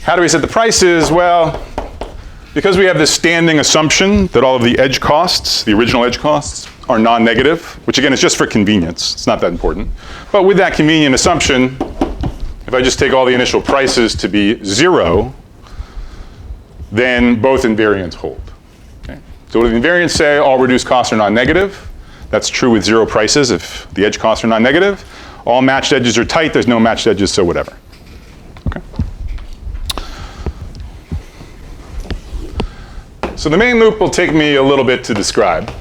How do we set the prices? Well, because we have this standing assumption that all of the edge costs, the original edge costs, are non-negative, which again is just for convenience. It's not that important. But with that convenient assumption, if I just take all the initial prices to be 0, then both invariants hold. Okay? So what do the invariants say? All reduced costs are non-negative. That's true with 0 prices if the edge costs are non-negative. All matched edges are tight. There's no matched edges, so whatever. Okay. So the main loop will take me a little bit to describe.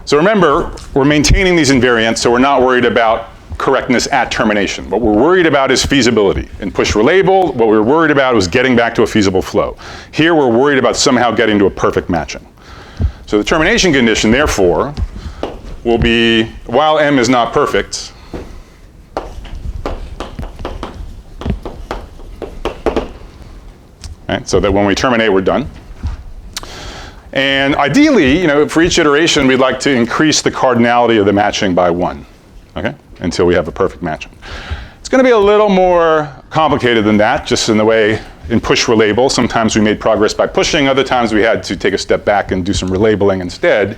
So remember, we're maintaining these invariants, so we're not worried about correctness at termination. What we're worried about is feasibility. In push relabel, what we were worried about was getting back to a feasible flow. Here, we're worried about somehow getting to a perfect matching. So the termination condition, therefore, will be, while M is not perfect, right, so that when we terminate, we're done. And ideally, for each iteration, we'd like to increase the cardinality of the matching by 1, okay, until we have a perfect matching. It's going to be a little more complicated than that, just in the way in push relabel. Sometimes we made progress by pushing. Other times we had to take a step back and do some relabeling instead.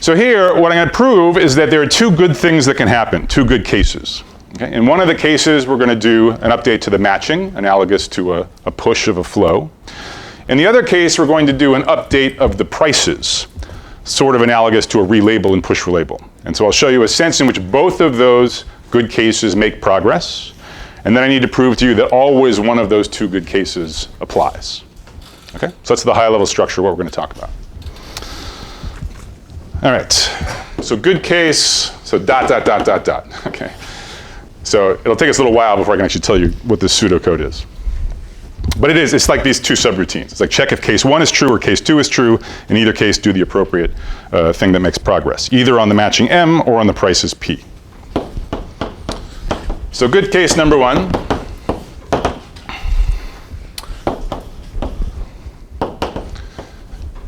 So here, what I'm going to prove is that there are 2 good things that can happen, 2 good cases. Okay? In one of the cases, we're going to do an update to the matching, analogous to a push of a flow. In the other case, we're going to do an update of the prices, sort of analogous to a relabel and push relabel. And so I'll show you a sense in which both of those good cases make progress. And then I need to prove to you that always one of those 2 good cases applies. Okay? So that's the high-level structure of what we're going to talk about. All right. So good case, so ... Okay. So it'll take us a little while before I can actually tell you what this pseudocode is. But it's like these 2 subroutines. It's like check if case 1 is true or case 2 is true. In either case, do the appropriate thing that makes progress, either on the matching M or on the prices P. So good case number 1.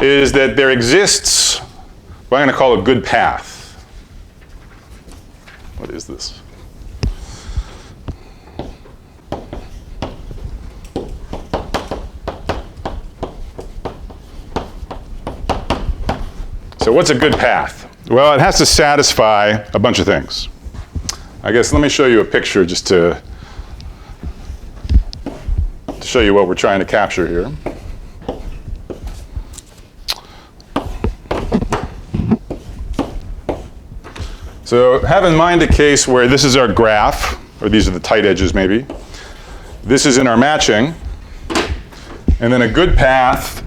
Is that there exists what I'm going to call a good path. What is this? So what's a good path? Well, it has to satisfy a bunch of things. I guess let me show you a picture just to show you what we're trying to capture here. So have in mind a case where this is our graph, or these are the tight edges maybe. This is in our matching. And then a good path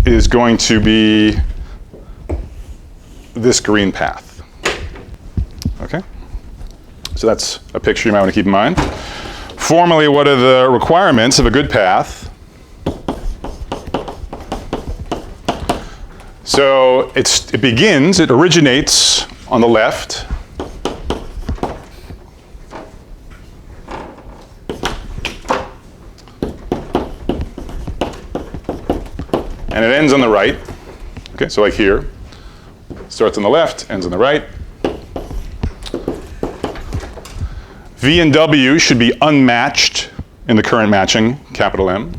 is going to be this green path. Okay? So that's a picture you might want to keep in mind. Formally, what are the requirements of a good path? So it originates on the left. And it ends on the right. Okay, so like here. Starts on the left, ends on the right. V and W should be unmatched in the current matching, capital M.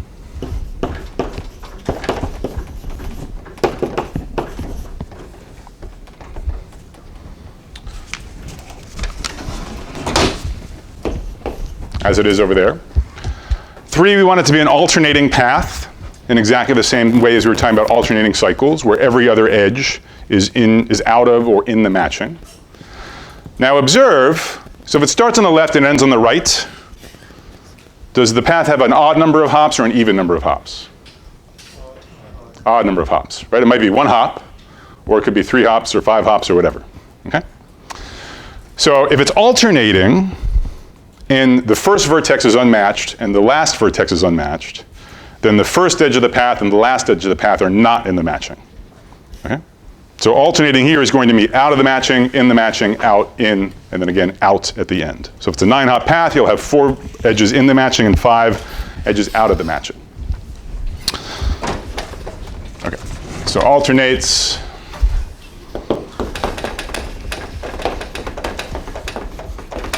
As it is over there. 3, we want it to be an alternating path in exactly the same way as we were talking about alternating cycles, where every other edge is out of or in the matching. Now observe, so if it starts on the left and ends on the right, does the path have an odd number of hops or an even number of hops? Odd number of hops, right? It might be 1 hop, or it could be 3 hops or 5 hops or whatever, okay? So if it's alternating, and the first vertex is unmatched and the last vertex is unmatched, then the first edge of the path and the last edge of the path are not in the matching, okay? So alternating here is going to be out of the matching, in the matching, out, in, and then again out at the end. So if it's a 9-hop path, you'll have 4 edges in the matching and 5 edges out of the matching. Okay, so alternates.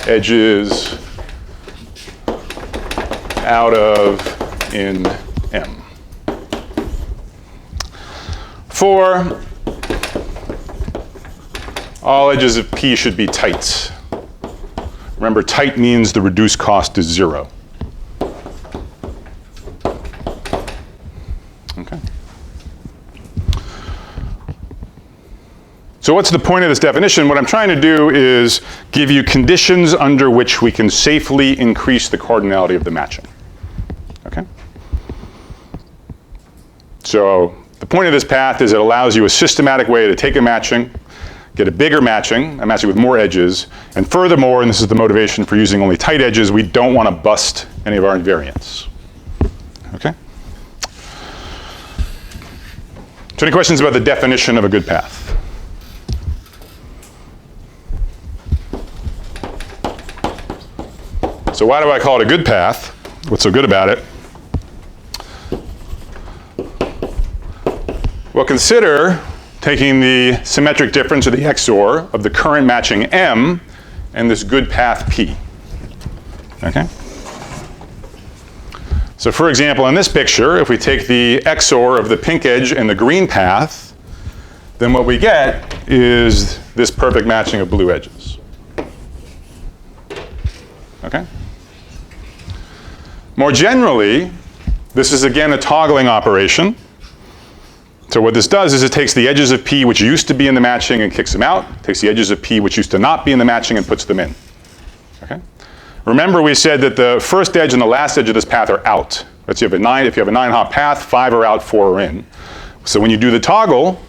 Edges out of, in, M. 4. All edges of P should be tight. Remember, tight means the reduced cost is 0. Okay. So what's the point of this definition? What I'm trying to do is give you conditions under which we can safely increase the cardinality of the matching. Okay? So the point of this path is it allows you a systematic way to take a matching, get a bigger matching, a matching with more edges, and furthermore, and this is the motivation for using only tight edges, we don't want to bust any of our invariants. Okay? So any questions about the definition of a good path? So why do I call it a good path? What's so good about it? Well, consider taking the symmetric difference, or the XOR, of the current matching M and this good path P. Okay? So for example, in this picture, if we take the XOR of the pink edge and the green path, then what we get is this perfect matching of blue edges. Okay? More generally, this is again a toggling operation. So what this does is it takes the edges of P which used to be in the matching and kicks them out, takes the edges of P which used to not be in the matching and puts them in. Okay? Remember we said that the first edge and the last edge of this path are out. If you have a 9-hop path, 5 are out, 4 are in. So when you do the toggle,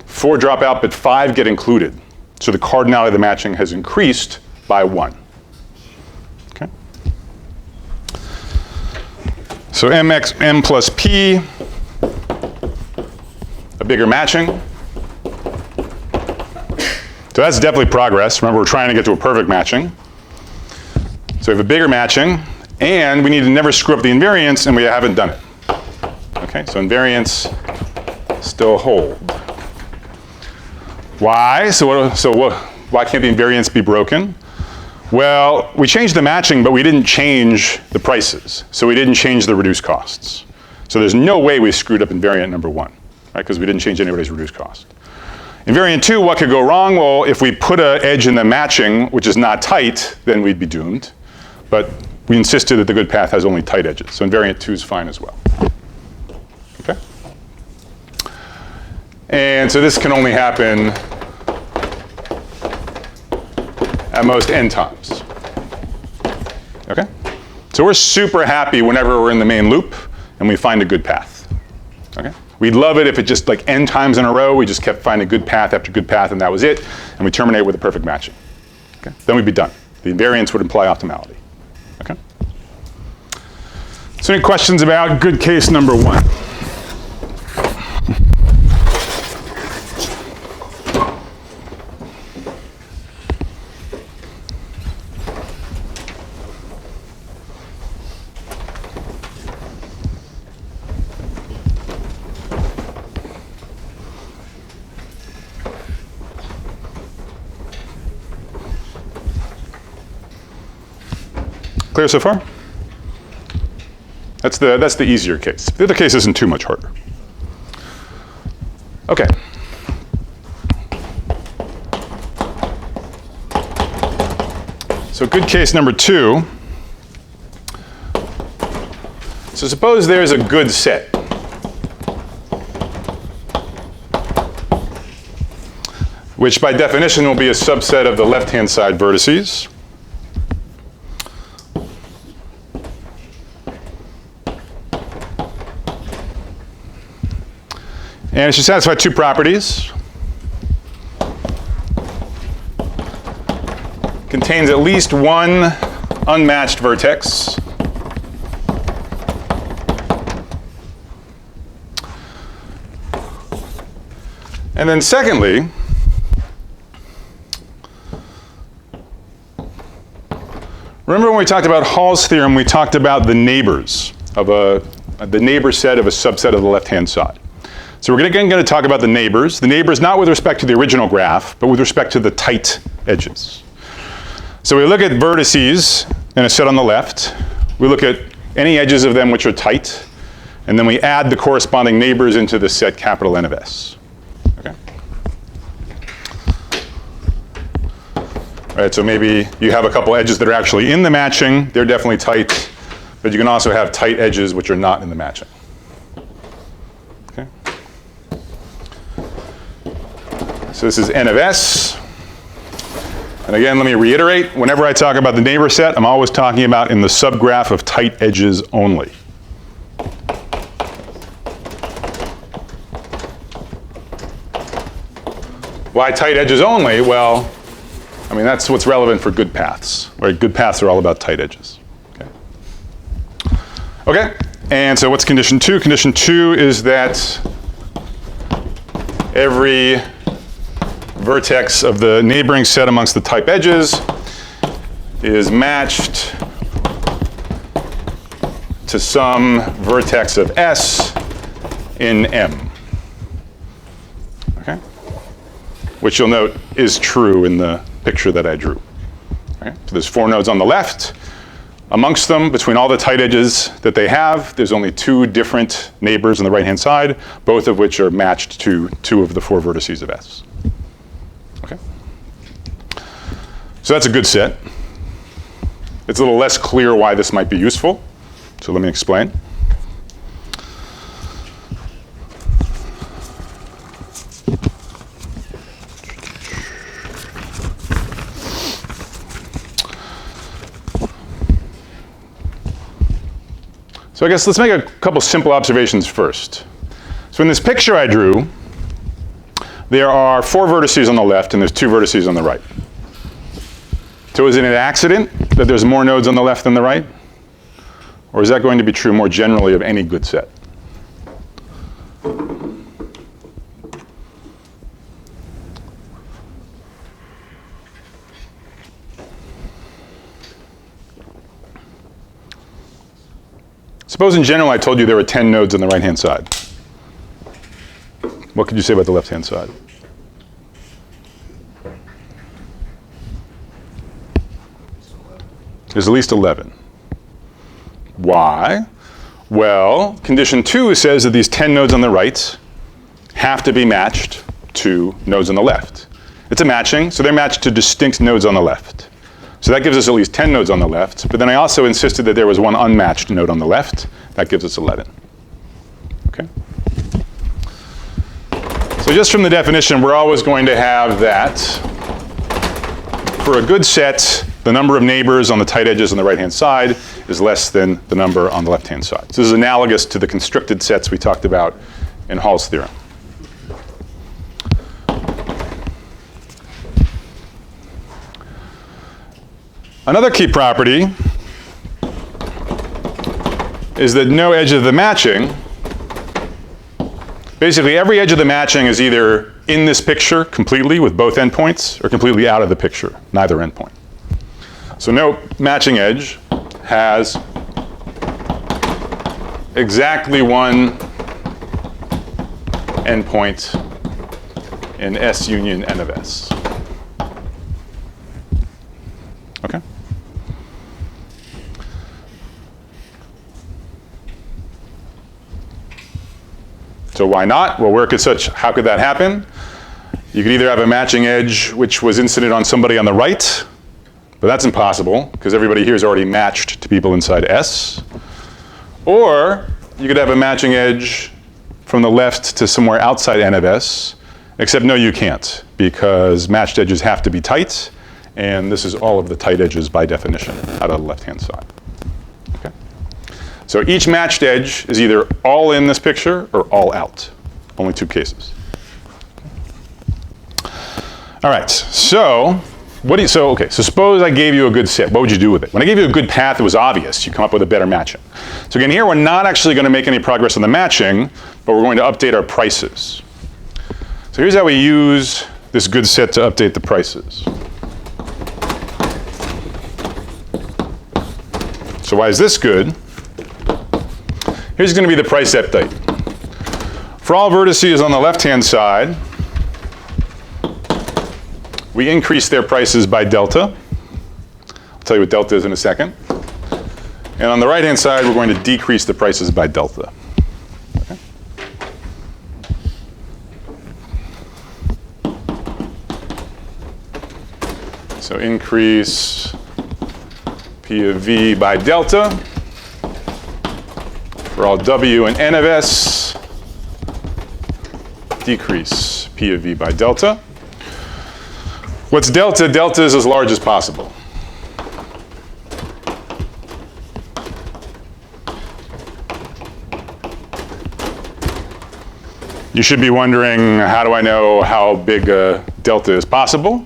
4 drop out, but 5 get included. So the cardinality of the matching has increased by 1. Okay? So M plus P, a bigger matching. So that's definitely progress. Remember, we're trying to get to a perfect matching. So we have a bigger matching, and we need to never screw up the invariants, and we haven't done it. Okay, so invariants still hold. Why? Why can't the invariants be broken? Well, we changed the matching, but we didn't change the prices. So we didn't change the reduced costs. So there's no way we screwed up invariant number 1, right? Because we didn't change anybody's reduced cost. Invariant 2, what could go wrong? Well, if we put an edge in the matching, which is not tight, then we'd be doomed. But we insisted that the good path has only tight edges. So invariant 2 is fine as well. Okay? And so this can only happen at most n times. Okay? So we're super happy whenever we're in the main loop and we find a good path. Okay? We'd love it if it just like n times in a row, we just kept finding good path after good path and that was it, and we terminate with a perfect matching. Okay? Then we'd be done. The invariance would imply optimality. Okay? So any questions about good case number 1? Clear so far? That's the easier case. The other case isn't too much harder. Okay. So good case number 2. So suppose there's a good set. Which by definition will be a subset of the left-hand side vertices. And it should satisfy 2 properties. Contains at least one unmatched vertex. And then secondly, remember when we talked about Hall's theorem, we talked about the neighbors of the neighbor set of a subset of the left-hand side. So we're again going to talk about the neighbors. The neighbors not with respect to the original graph, but with respect to the tight edges. So we look at vertices in a set on the left. We look at any edges of them which are tight. And then we add the corresponding neighbors into the set capital N of S. Okay? All right, so maybe you have a couple edges that are actually in the matching. They're definitely tight. But you can also have tight edges which are not in the matching. So this is n of s. And again, let me reiterate, whenever I talk about the neighbor set, I'm always talking about in the subgraph of tight edges only. Why tight edges only? Well, I mean, that's what's relevant for good paths, right? Good paths are all about tight edges. Okay, and so what's condition 2? Condition 2 is that every vertex of the neighboring set amongst the type edges is matched to some vertex of S in M. Okay? Which you'll note is true in the picture that I drew. Okay? So there's 4 nodes on the left. Amongst them, between all the tight edges that they have, there's only 2 different neighbors on the right-hand side, both of which are matched to 2 of the 4 vertices of S. Okay? So that's a good set. It's a little less clear why this might be useful, so let me explain. So I guess let's make a couple simple observations first. So in this picture I drew, there are 4 vertices on the left and there's 2 vertices on the right. So is it an accident that there's more nodes on the left than the right? Or is that going to be true more generally of any good set? Suppose in general I told you there were 10 nodes on the right-hand side. What could you say about the left-hand side? There's at least 11. Why? Well, condition 2 says that these 10 nodes on the right have to be matched to nodes on the left. It's a matching, so they're matched to distinct nodes on the left. So that gives us at least 10 nodes on the left, but then I also insisted that there was 1 unmatched node on the left. That gives us 11. Okay? So just from the definition, we're always going to have that for a good set, the number of neighbors on the tight edges on the right-hand side is less than the number on the left-hand side. So this is analogous to the constricted sets we talked about in Hall's theorem. Another key property is that no edge of the matching, basically every edge of the matching is either in this picture completely with both endpoints or completely out of the picture, neither endpoint. So no matching edge has exactly 1 endpoint in S union N of S. Okay? So why not? Well, how could that happen? You could either have a matching edge which was incident on somebody on the right, but that's impossible because everybody here is already matched to people inside S. Or you could have a matching edge from the left to somewhere outside N of S, except no, you can't, because matched edges have to be tight, and this is all of the tight edges by definition out of the left-hand side. Okay? So each matched edge is either all in this picture or all out. Only 2 cases. All right, so so suppose I gave you a good set. What would you do with it? When I gave you a good path, it was obvious. You come up with a better matching. So again, here we're not actually going to make any progress on the matching, but we're going to update our prices. So here's how we use this good set to update the prices. So why is this good? Here's going to be the price update. For all vertices on the left-hand side, we increase their prices by delta. I'll tell you what delta is in a second. And on the right-hand side, we're going to decrease the prices by delta. Okay. So increase P of V by delta for all W and N of S, decrease P of V by delta. What's delta? Delta is as large as possible. You should be wondering, how do I know how big a delta is possible?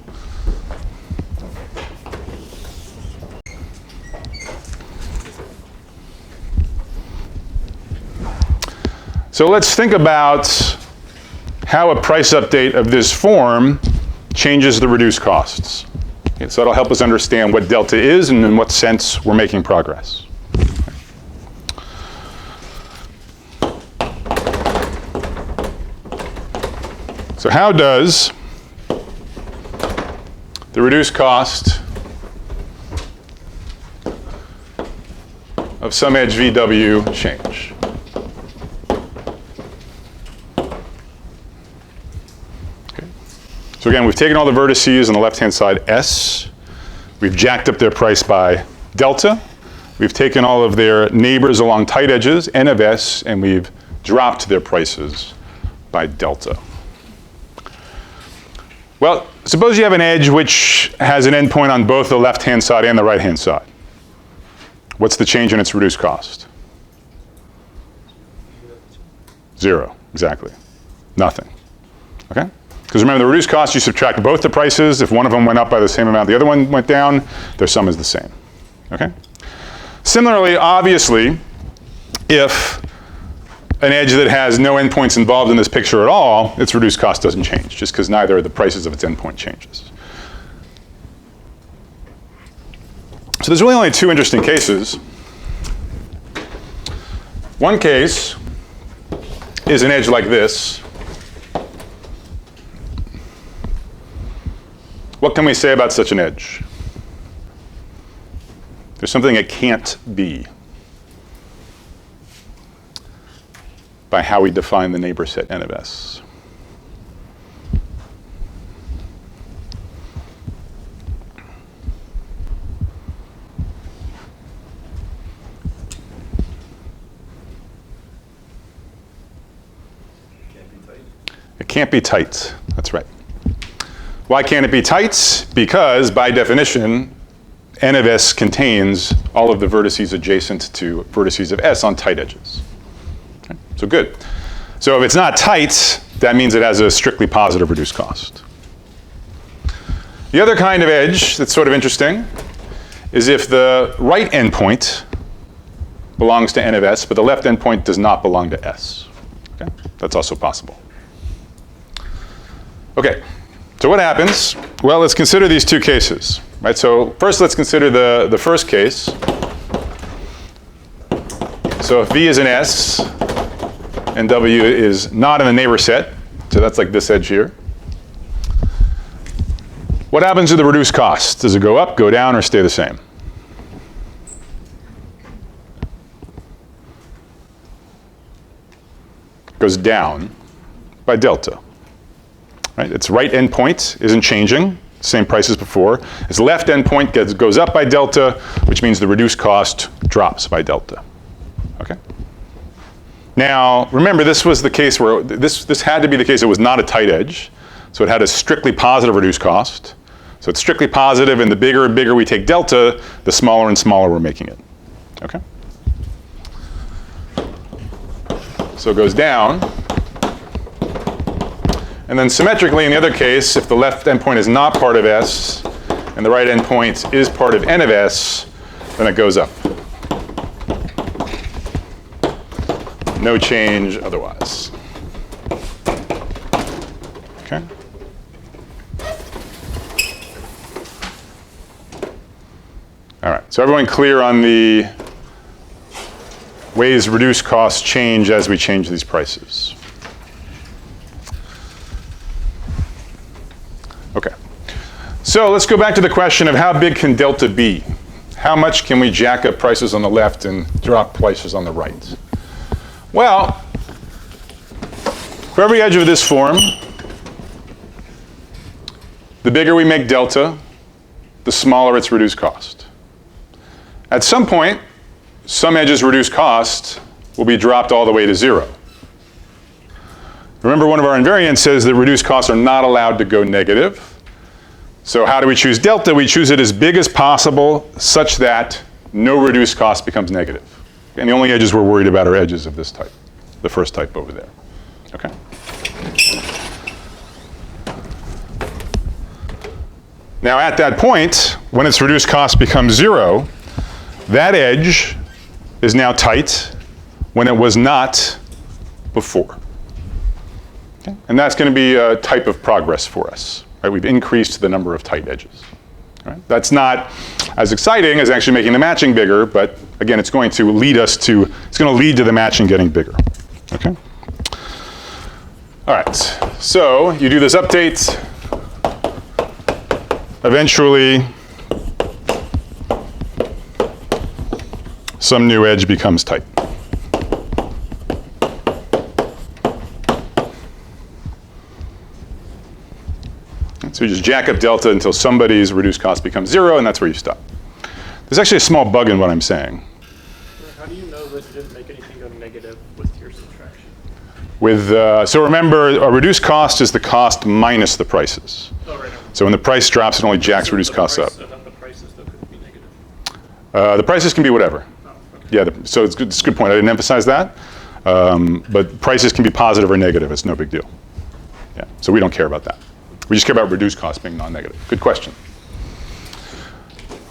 So let's think about how a price update of this form changes the reduced costs. Okay, so that'll help us understand what delta is and in what sense we're making progress. So how does the reduced cost of some edge VW change? So again, we've taken all the vertices on the left-hand side, S. We've jacked up their price by delta. We've taken all of their neighbors along tight edges, N of S, and we've dropped their prices by delta. Well, suppose you have an edge which has an endpoint on both the left-hand side and the right-hand side. What's the change in its reduced cost? 0, exactly. Nothing. Okay? Because remember, the reduced cost, you subtract both the prices. If one of them went up by the same amount, the other one went down, their sum is the same. Okay? Similarly, obviously, if an edge that has no endpoints involved in this picture at all, its reduced cost doesn't change, just because neither of the prices of its endpoint changes. So there's really only two interesting cases. One case is an edge like this. What can we say about such an edge? There's something it can't be by how we define the neighbor set N of S. It can't be tight. That's right. Why can't it be tight? Because, by definition, N of S contains all of the vertices adjacent to vertices of S on tight edges. Okay, so good. So if it's not tight, that means it has a strictly positive reduced cost. The other kind of edge that's sort of interesting is if the right endpoint belongs to N of S, but the left endpoint does not belong to S. Okay? That's also possible. Okay. So what happens? Well, let's consider these two cases. Right? So first, let's consider the first case. So if V is an S and W is not in the neighbor set, so that's like this edge here, what happens to the reduced cost? Does it go up, go down, or stay the same? It goes down by delta. Right? Its right endpoint isn't changing, same price as before. Its left endpoint goes up by delta, which means the reduced cost drops by delta. Okay? Now, remember, this was the case where this had to be the case. It was not a tight edge, so it had a strictly positive reduced cost. So it's strictly positive, and the bigger and bigger we take delta, the smaller and smaller we're making it. Okay? So it goes down. And then symmetrically, in the other case, if the left endpoint is not part of S and the right endpoint is part of N of S, then it goes up. No change otherwise. Okay? All right, so everyone clear on the ways reduced costs change as we change these prices? Okay. So let's go back to the question of how big can delta be? How much can we jack up prices on the left and drop prices on the right? Well, for every edge of this form, the bigger we make delta, the smaller its reduced cost. At some point, some edges' reduced cost will be dropped all the way to 0. Remember, one of our invariants says that reduced costs are not allowed to go negative. So how do we choose delta? We choose it as big as possible such that no reduced cost becomes negative. And the only edges we're worried about are edges of this type, the first type over there. Okay? Now at that point, when its reduced cost becomes 0, that edge is now tight when it was not before. Okay? And that's going to be a type of progress for us. Right? We've increased the number of tight edges. Right? That's not as exciting as actually making the matching bigger, but again, it's going to lead to the matching getting bigger. Okay? All right, so you do this update. Eventually, some new edge becomes tight. So you just jack up delta until somebody's reduced cost becomes 0, and that's where you stop. There's actually a small bug in what I'm saying. How do you know that you didn't make anything go negative with your subtraction? So remember, a reduced cost is the cost minus the prices. Oh, right. So when the price drops, it only jacks reduced costs up. So the prices though could be negative. The prices can be whatever. Oh, okay. Yeah, so it's a good point. I didn't emphasize that. But prices can be positive or negative. It's no big deal. Yeah, so we don't care about that. We just care about reduced costs being non-negative. Good question.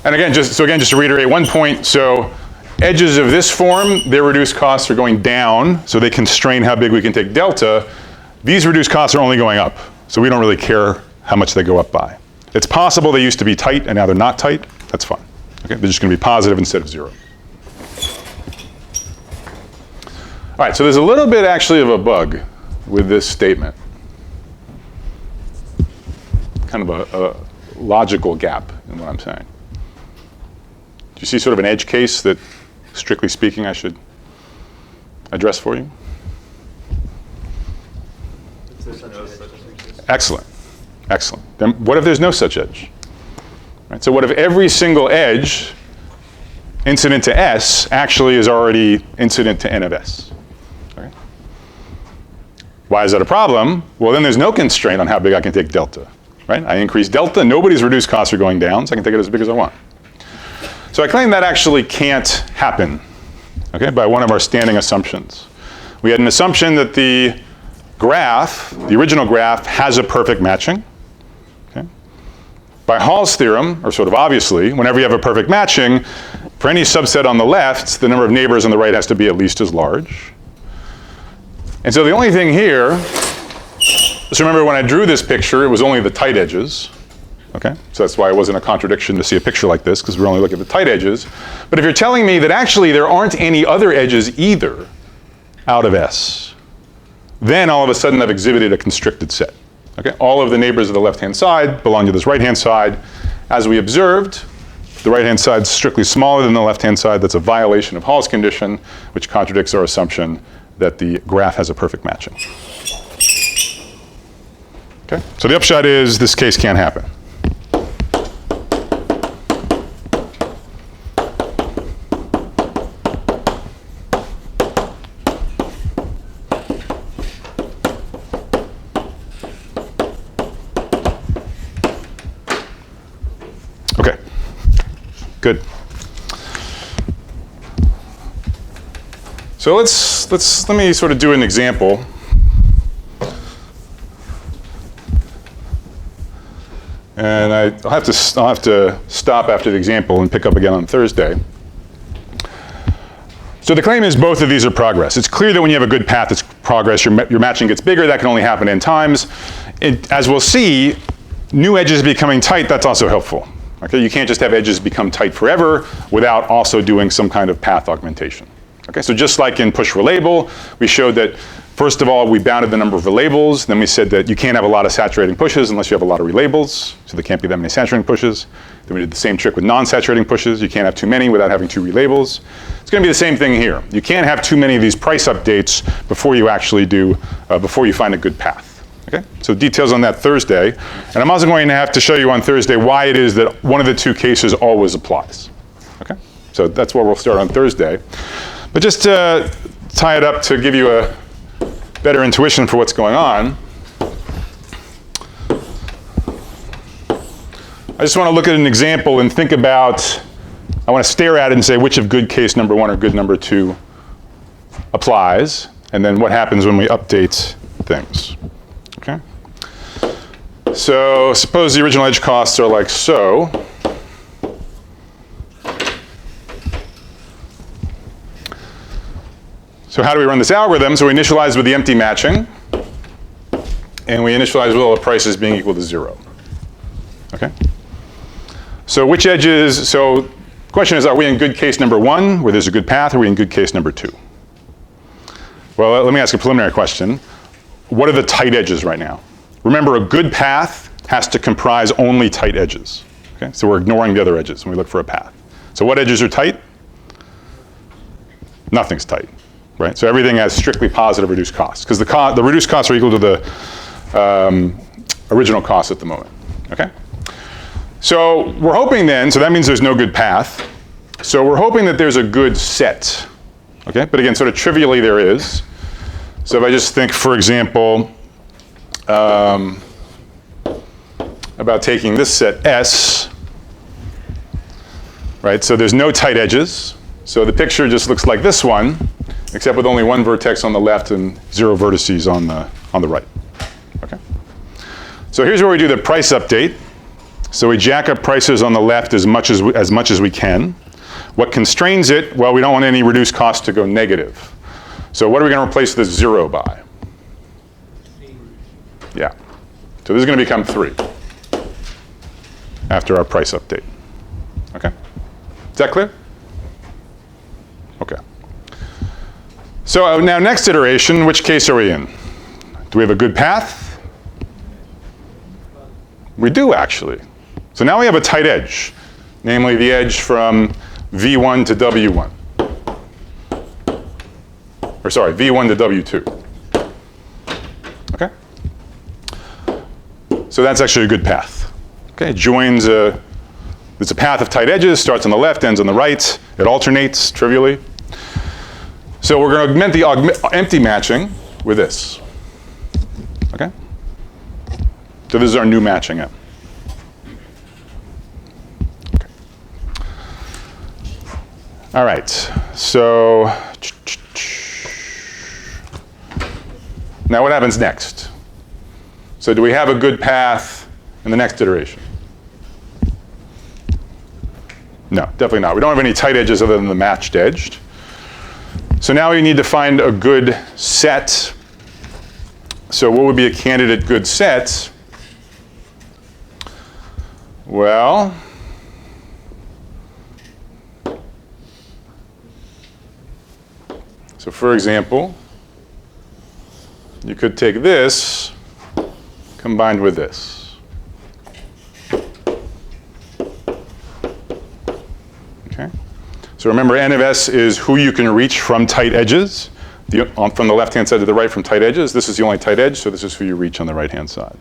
And again, just to reiterate one point, so edges of this form, their reduced costs are going down, so they constrain how big we can take delta. These reduced costs are only going up, so we don't really care how much they go up by. It's possible they used to be tight and now they're not tight. That's fine. Okay, they're just going to be positive instead of 0. All right, so there's a little bit actually of a bug with this statement. Kind of a logical gap in what I'm saying. Do you see sort of an edge case that, strictly speaking, I should address for you? Excellent. Excellent. Then what if there's no such edge? Right, so what if every single edge incident to S actually is already incident to N of S? Okay. Why is that a problem? Well, then there's no constraint on how big I can take delta. Right? I increase delta, nobody's reduced costs are going down, so I can take it as big as I want. So I claim that actually can't happen, okay, by one of our standing assumptions. We had an assumption that the graph, the original graph, has a perfect matching. Okay? By Hall's theorem, or sort of obviously, whenever you have a perfect matching, for any subset on the left, the number of neighbors on the right has to be at least as large. And so the only thing here, just remember when I drew this picture, it was only the tight edges. Okay? So that's why it wasn't a contradiction to see a picture like this, because we're only looking at the tight edges. But if you're telling me that actually there aren't any other edges either out of S, then all of a sudden I've exhibited a constricted set. Okay? All of the neighbors of the left-hand side belong to this right-hand side. As we observed, the right-hand side is strictly smaller than the left-hand side. That's a violation of Hall's condition, which contradicts our assumption that the graph has a perfect matching. Okay? So the upshot is this case can't happen. Okay, good. So let me sort of do an example. And I'll have to stop after the example and pick up again on Thursday. So the claim is both of these are progress. It's clear that when you have a good path, it's progress. Your matching gets bigger. That can only happen n times. As we'll see, new edges becoming tight, that's also helpful. Okay, you can't just have edges become tight forever without also doing some kind of path augmentation. Okay, so just like in push relabel, we showed that first of all, we bounded the number of relabels. Then we said that you can't have a lot of saturating pushes unless you have a lot of relabels. So there can't be that many saturating pushes. Then we did the same trick with non-saturating pushes. You can't have too many without having 2 relabels. It's going to be the same thing here. You can't have too many of these price updates before you actually do, before you find a good path. Okay? So details on that Thursday. And I'm also going to have to show you on Thursday why it is that one of the 2 cases always applies. Okay? So that's where we'll start on Thursday. But just to tie it up to give you a better intuition for what's going on, I just want to look at an example and think about, I want to stare at it and say which of good case number 1 or good number 2 applies, and then what happens when we update things. Okay? So suppose the original edge costs are like so. So how do we run this algorithm? So we initialize with the empty matching, and we initialize with all the prices being equal to 0. Okay? So which edges, so the question is, are we in good case number 1, where there's a good path, or are we in good case number 2? Well, let me ask a preliminary question. What are the tight edges right now? Remember, a good path has to comprise only tight edges. Okay? So we're ignoring the other edges when we look for a path. So what edges are tight? Nothing's tight. Right? So everything has strictly positive reduced costs, because the reduced costs are equal to the original costs at the moment. Okay? So we're hoping then, so that means there's no good path. So we're hoping that there's a good set. Okay? But again, sort of trivially there is. So if I just think, for example, about taking this set S, right? So there's no tight edges. So the picture just looks like this one, except with only one vertex on the left and 0 vertices on the right. Okay? So here's where we do the price update. So we jack up prices on the left as much as we can. What constrains it? Well, we don't want any reduced costs to go negative. So what are we going to replace this 0 by? Yeah. So this is going to become 3 after our price update. Okay? Is that clear? Okay. So now next iteration, which case are we in? Do we have a good path? We do, actually. So now we have a tight edge, namely the edge from V1 to W1. Or sorry, V1 to W2. Okay? So that's actually a good path. Okay, it joins it's a path of tight edges, starts on the left, ends on the right. It alternates trivially. So we're going to augment the empty matching with this. Okay? So this is our new matching M. Okay. All right. So now what happens next? So do we have a good path in the next iteration? No, definitely not. We don't have any tight edges other than the matched edged. So now we need to find a good set. So what would be a candidate good set? Well, so for example, you could take this combined with this. Okay. So remember, N of S is who you can reach from tight edges. From the left-hand side to the right from tight edges. This is the only tight edge, so this is who you reach on the right-hand side.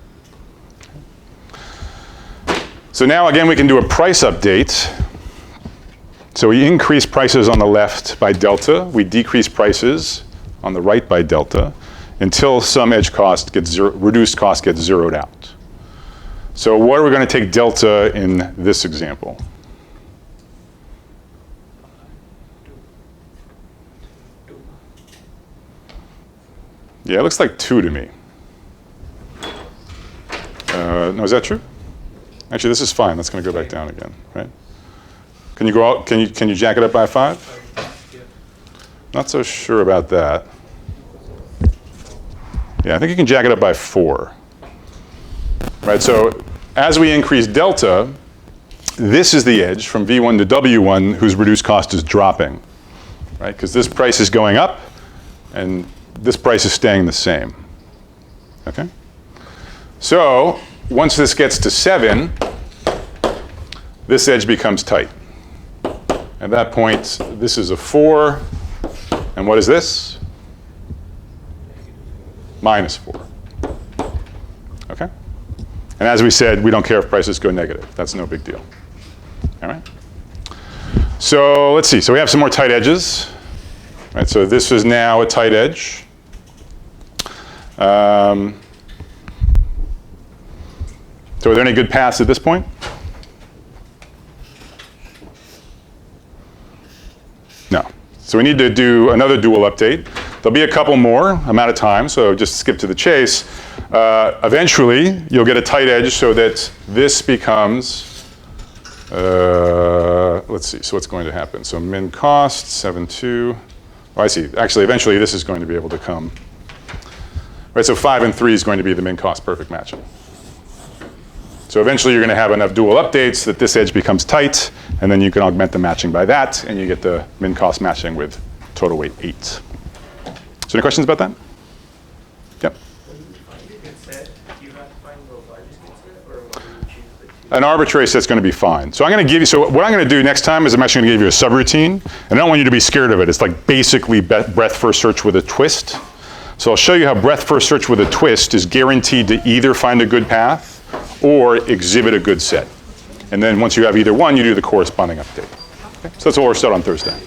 So now, again, we can do a price update. So we increase prices on the left by delta. We decrease prices on the right by delta until some edge cost gets reduced cost gets zeroed out. So what are we going to take delta in this example? Yeah, it looks like 2 to me. No, is that true? Actually, this is fine. That's going to go back down again, right? Can you go out? Can you jack it up by 5? Not so sure about that. Yeah, I think you can jack it up by 4. Right. So as we increase delta, this is the edge from V1 to W1 whose reduced cost is dropping, right? Because this price is going up, and this price is staying the same. Okay? So once this gets to 7, this edge becomes tight. At that point, this is a 4. And what is this? -4. Okay? And as we said, we don't care if prices go negative. That's no big deal. All right? So let's see. So we have some more tight edges. Right, so this is now a tight edge. So are there any good paths at this point? No. So we need to do another dual update. There'll be a couple more. I'm out of time, so just skip to the chase. Eventually, you'll get a tight edge so that this becomes, let's see, so what's going to happen? So min cost, 7.2. Oh, I see. Actually, eventually, this is going to be able to come. Right, so 5 and 3 is going to be the min cost perfect matching. So eventually, you're going to have enough dual updates that this edge becomes tight, and then you can augment the matching by that, and you get the min cost matching with total weight 8. So any questions about that? Yep. When you find a good set, do you have to find the largest good set, or will you choose the two? An arbitrary set's going to be fine. So I'm going to give you, so what I'm going to do next time is I'm actually going to give you a subroutine, and I don't want you to be scared of it. It's like basically breadth first search with a twist. So I'll show you how breadth first search with a twist is guaranteed to either find a good path or exhibit a good set. And then once you have either one, you do the corresponding update. Okay? So that's what we'll start on Thursday.